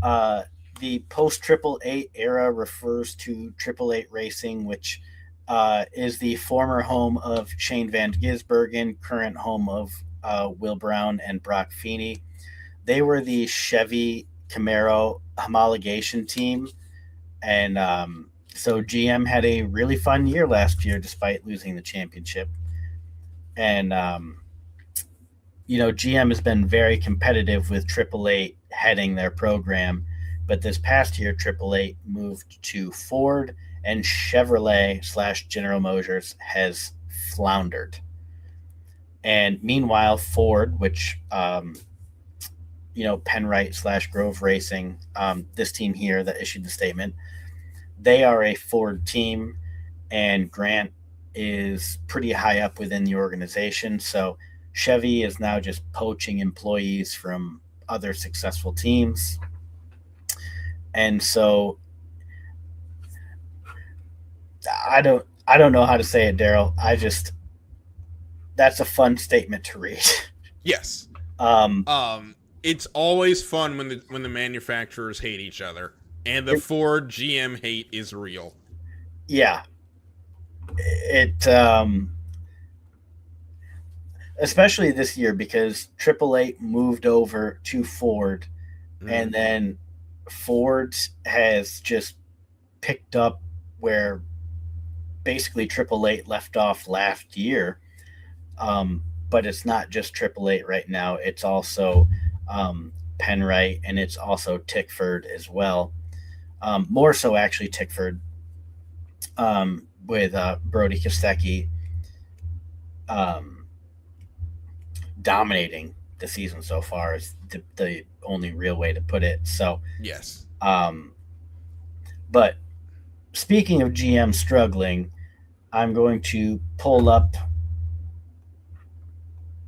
the post-888 era refers to 888 Racing, which is the former home of Shane Van Gisbergen, current home of Will Brown and Brock Feeney. They were the Chevy Camaro homologation team. And so GM had a really fun year last year despite losing the championship. And, GM has been very competitive with 888 heading their program. But this past year, 888 moved to Ford, and Chevrolet / General Motors has floundered. And meanwhile, Ford, which, Penrite / Grove Racing, this team here that issued the statement, they are a Ford team, and Grant is pretty high up within the organization. So Chevy is now just poaching employees from other successful teams. And so I don't know how to say it, Darryl. That's a fun statement to read. Yes. It's always fun when the manufacturers hate each other, and the Ford GM hate is real. Yeah. Especially this year, because 888 moved over to Ford, and then Ford has just picked up where basically 888 left off last year. But it's not just 888 right now. It's also Penrite, and it's also Tickford as well. More so, actually, Tickford with Brody Kostecki dominating the season so far is the only real way to put it. So yes. But speaking of GM struggling, I'm going to pull up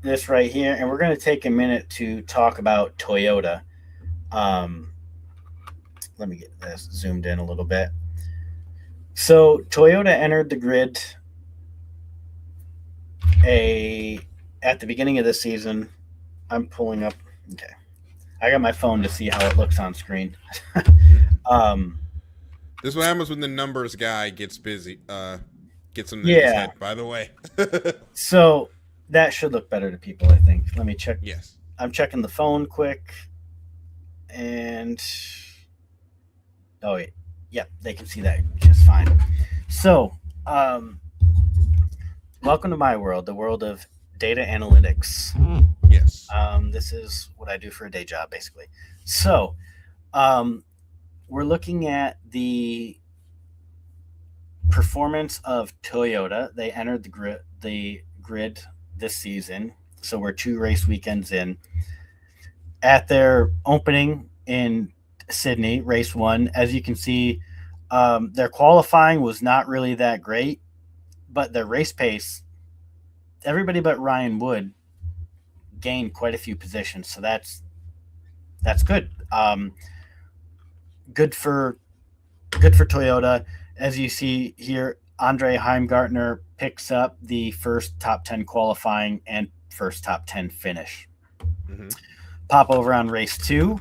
this right here, and we're going to take a minute to talk about Toyota. Let me get this zoomed in a little bit. So Toyota entered the grid at the beginning of the season. I'm pulling up. Okay. I got my phone to see how it looks on screen. This is what happens when the numbers guy gets busy. Gets him in his head, by the way. So that should look better to people, I think. Let me check. Yes. I'm checking the phone quick. And they can see that just fine. So, welcome to my world, the world of data analytics. Yes. This is what I do for a day job, basically. So, we're looking at the performance of Toyota. They entered the grid this season, so we're 2 race weekends in. At their opening in Sydney, race 1, as you can see, their qualifying was not really that great, but their race pace, everybody but Ryan Wood gained quite a few positions, so that's good. Good for Toyota. As you see here, Andre Heimgartner picks up the first top 10 qualifying and first top 10 finish. Mm-hmm. Pop over on race 2.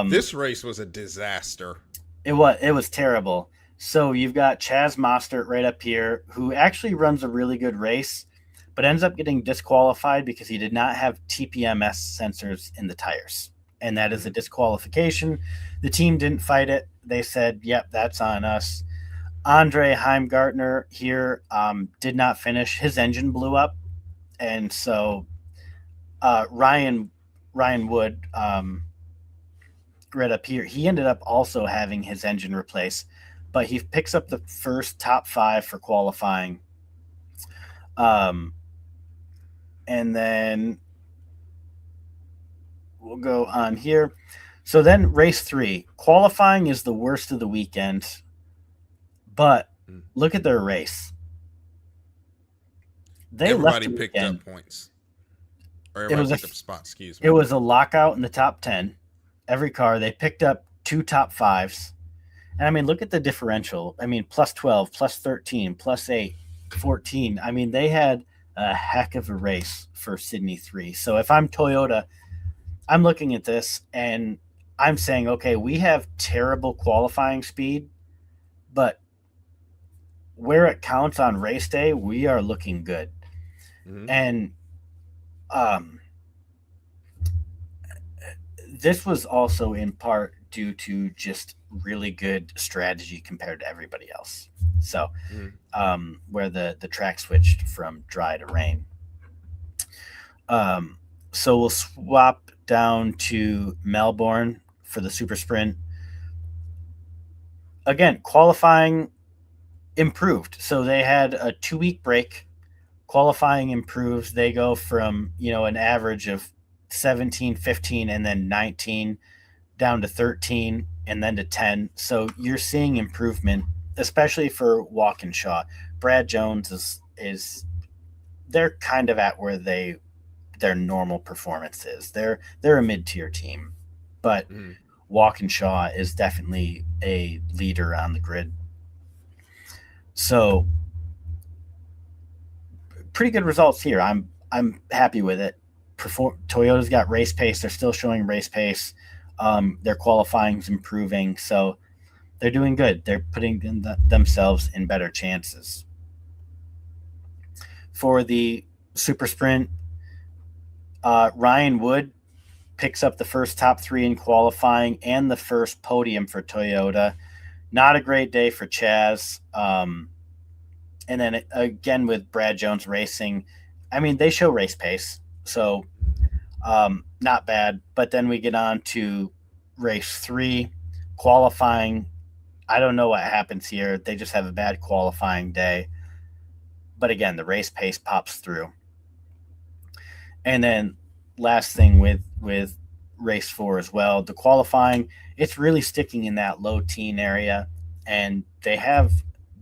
This race was a disaster. It was terrible. So you've got Chaz Mostert right up here, who actually runs a really good race, but ends up getting disqualified because he did not have TPMS sensors in the tires. And that is a disqualification. The team didn't fight it. They said, yep, that's on us. Andre Heimgartner here did not finish. His engine blew up. And so Ryan Wood, right up here, he ended up also having his engine replaced. But he picks up the first top 5 for qualifying. And then we'll go on here. So then race 3. Qualifying is the worst of the weekend. But look at their race. Everybody picked up points. Or everybody picked up spots, excuse me. It was a lockout in the top 10. Every car, they picked up 2 top 5s. And I mean, look at the differential. I mean, plus 12, plus 13, plus 8, 14. I mean, they had a heck of a race for Sydney 3. So if I'm Toyota, I'm looking at this and I'm saying, okay, we have terrible qualifying speed, but where it counts on race day, we are looking good. Mm-hmm. And this was also in part due to just really good strategy compared to everybody else. So where the track switched from dry to rain. So we'll swap down to Melbourne for the super sprint. Again, qualifying improved. So they had a 2-week break. Qualifying improves. They go from, an average of 17, 15, and then 19 down to 13 and then to 10. So you're seeing improvement, especially for Walkinshaw. Brad Jones is they're kind of at where their normal performance is. They're a mid-tier team, but Walkinshaw is definitely a leader on the grid. So pretty good results here. I'm happy with it. Toyota's got race pace. They're still showing race pace. Their qualifying's improving, so they're doing good. They're putting themselves in better chances. For the super sprint, Ryan Wood picks up the first top 3 in qualifying and the first podium for Toyota. Not a great day for Chaz. And then again with Brad Jones Racing, I mean, they show race pace, so not bad. But then we get on to race 3, qualifying. I don't know what happens here. They just have a bad qualifying day. But again, the race pace pops through. And then last thing with race 4 as well, the qualifying, it's really sticking in that low teen area, and they have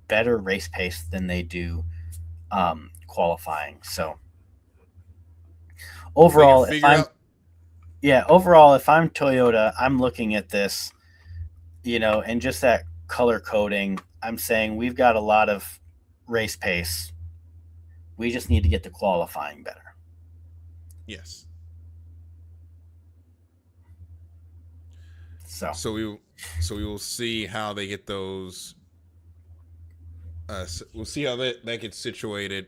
better race pace than they do qualifying. So overall, if I'm Toyota, I'm looking at this, and just that color coding, I'm saying we've got a lot of race pace. We just need to get the qualifying better. Yes. So we will see how they get those. We'll see how that gets situated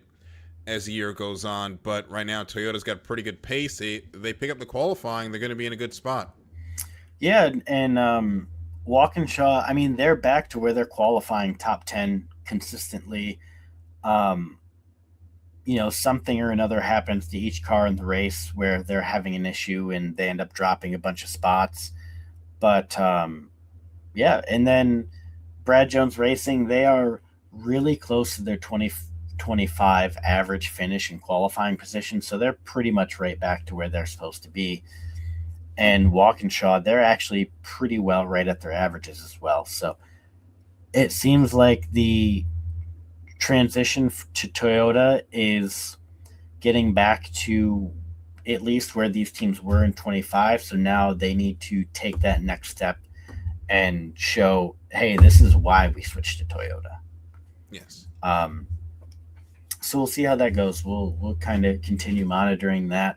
as the year goes on. But right now, Toyota's got pretty good pace. They pick up the qualifying, they're going to be in a good spot. Yeah, and Walkinshaw, I mean, they're back to where they're qualifying top 10 consistently. Something or another happens to each car in the race where they're having an issue and they end up dropping a bunch of spots. But, and then Brad Jones Racing, they are really close to their 2025 average finish in qualifying position. So they're pretty much right back to where they're supposed to be. And Walkinshaw, they're actually pretty well right at their averages as well. So it seems like the transition to Toyota is getting back to at least where these teams were in 25. So now they need to take that next step and show, hey, this is why we switched to Toyota. Yes. So we'll see how that goes. We'll kind of continue monitoring that.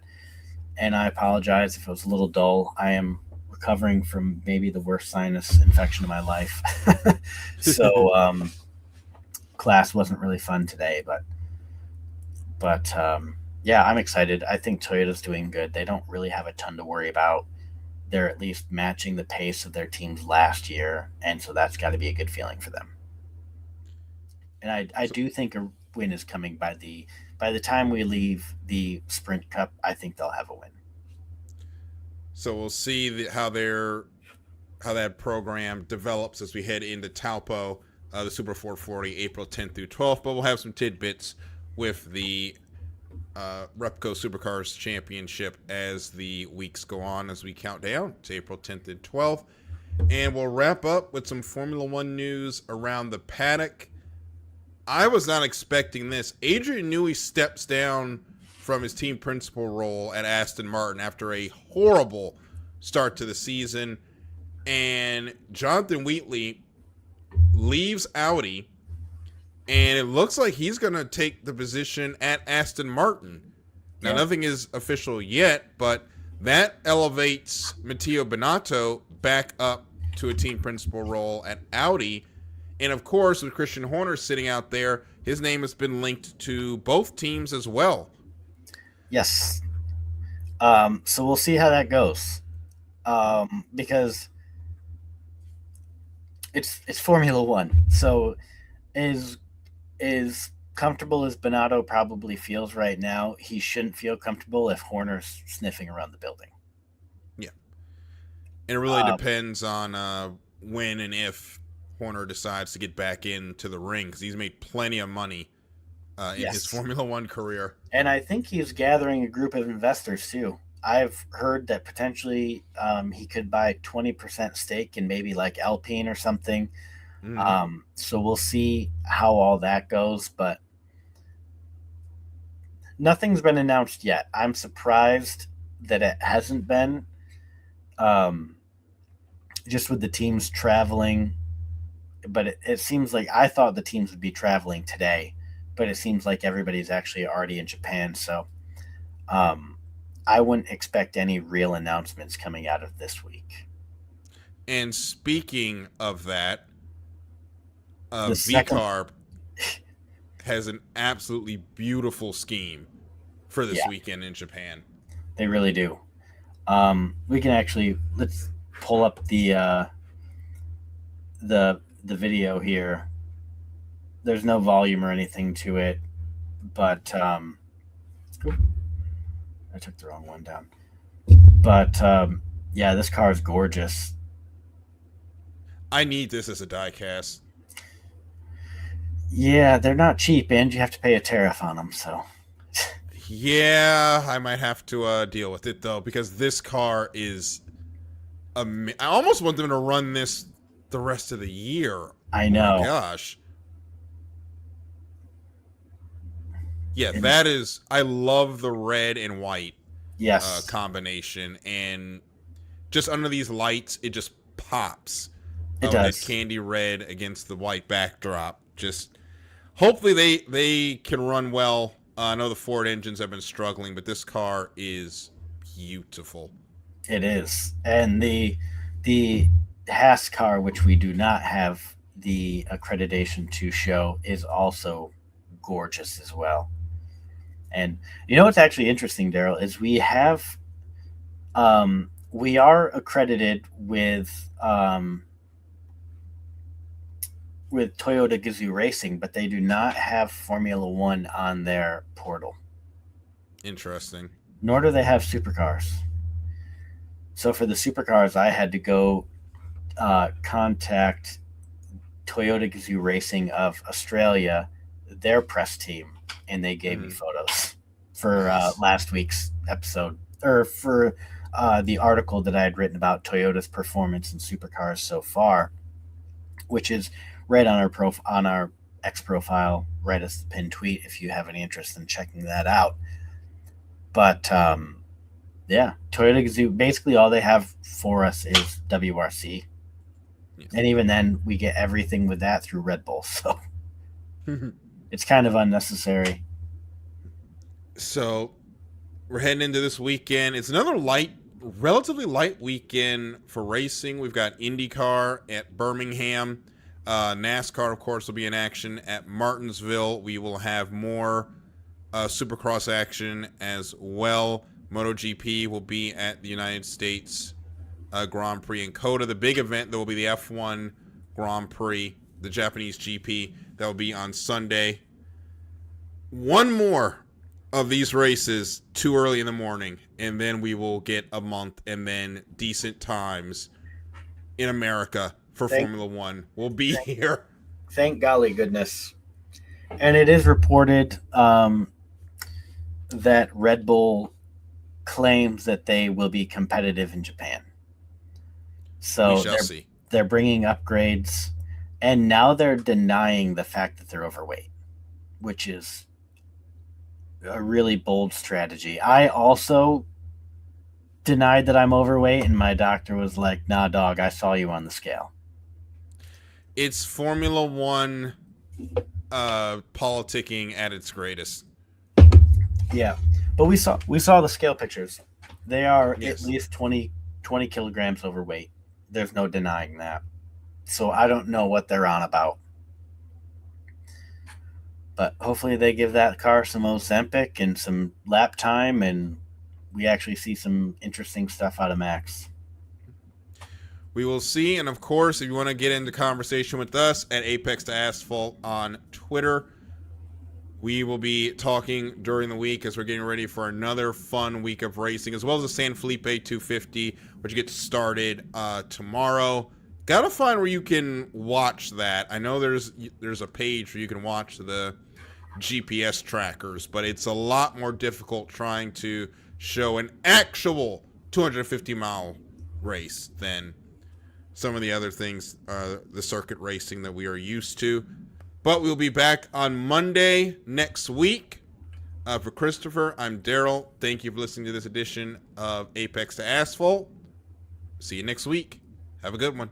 And I apologize if it was a little dull. I am recovering from maybe the worst sinus infection of my life. So class wasn't really fun today, but But yeah, I'm excited. I think Toyota's doing good. They don't really have a ton to worry about. They're at least matching the pace of their teams last year, and so that's got to be a good feeling for them. And I So, do think a win is coming by the time we leave the Sprint Cup. I think they'll have a win. so we'll see how that program develops as we head into Taupo, the Super 440, April 10th through 12th. But we'll have some tidbits with the Repco Supercars Championship as the weeks go on, as we count down to April 10th and 12th. And we'll wrap up with some Formula One news around the paddock. I was not expecting this. Adrian Newey steps down from his team principal role at Aston Martin after a horrible start to the season. And Jonathan Wheatley leaves Audi, and it looks like he's going to take the position at Aston Martin. Now, nothing is official yet, but that elevates Matteo Binotto back up to a team principal role at Audi. And, of course, with Christian Horner sitting out there, his name has been linked to both teams as well. Yes. So we'll see how that goes. Because it's Formula One. So as comfortable as Binotto probably feels right now, he shouldn't feel comfortable if Horner's sniffing around the building. Yeah. And it really depends on when and if Horner decides to get back into the ring, because he's made plenty of money in his Formula One career. And I think he's gathering a group of investors too. I've heard that potentially he could buy 20% stake in maybe like Alpine or something. Mm-hmm. So we'll see how all that goes, but nothing's been announced yet. I'm surprised that it hasn't been. Just with the teams traveling, but it seems like I thought the teams would be traveling today, but it seems like everybody's actually already in Japan. So I wouldn't expect any real announcements coming out of this week. And speaking of that, VCARB has an absolutely beautiful scheme for this weekend in Japan. They really do. We can actually let's pull up the video here. There's no volume or anything to it, but I took the wrong one down. But yeah, this car is gorgeous. I need this as a diecast. Yeah, they're not cheap, and you have to pay a tariff on them. So yeah, I might have to deal with it though, because this car is. I almost want them to run this the rest of the year. I know. Oh my gosh. Yeah, that is. I love the red and white combination, and just under these lights, it just pops. It does. That candy red against the white backdrop. Just hopefully they can run well. I know the Ford engines have been struggling, but this car is beautiful. It is, and the Haas car, which we do not have the accreditation to show, is also gorgeous as well. And you know what's actually interesting, Darryl, is we have we are accredited with Toyota Gazoo Racing, but they do not have Formula One on their portal. Interesting. Nor do they have supercars. So for the supercars, I had to go contact Toyota Gazoo Racing of Australia, their press team, and they gave me photos for last week's episode, or for the article that I had written about Toyota's performance in supercars so far, which is right on our X profile, right as the pinned tweet, if you have any interest in checking that out. But yeah, Toyota Gazoo, basically all they have for us is WRC. Yes. And even then, we get everything with that through Red Bull. So it's kind of unnecessary. So we're heading into this weekend. It's another relatively light weekend for racing. We've got IndyCar at Birmingham. NASCAR, of course, will be in action at Martinsville. We will have more Supercross action as well. MotoGP will be at the United States Grand Prix in Coda. The big event, there will be the F1 Grand Prix, the Japanese GP. That will be on Sunday. One more of these races too early in the morning, and then we will get a month and then decent times in America for Formula One. We'll be here. Thank golly goodness. And it is reported that Red Bull claims that they will be competitive in Japan. So we shall see. They're bringing upgrades, and now they're denying the fact that they're overweight, which is a really bold strategy. I also denied that I'm overweight, and my doctor was like, "Nah, dog, I saw you on the scale." It's Formula One politicking at its greatest. Yeah, but we saw the scale pictures. They are Yes. at least 20 kilograms overweight. There's no denying that. So I don't know what they're on about. But hopefully they give that car some Ozempic and some lap time, and we actually see some interesting stuff out of Max. We will see. And of course, if you want to get into conversation with us at Apex to Asphalt on Twitter, we will be talking during the week as we're getting ready for another fun week of racing, as well as the San Felipe 250, which gets started tomorrow. Gotta find where you can watch that. I know there's a page where you can watch the GPS trackers, but it's a lot more difficult trying to show an actual 250-mile race than some of the other things, the circuit racing that we are used to. But we'll be back on Monday next week. For Christopher, I'm Darryl. Thank you for listening to this edition of Apex to Asphalt. See you next week. Have a good one.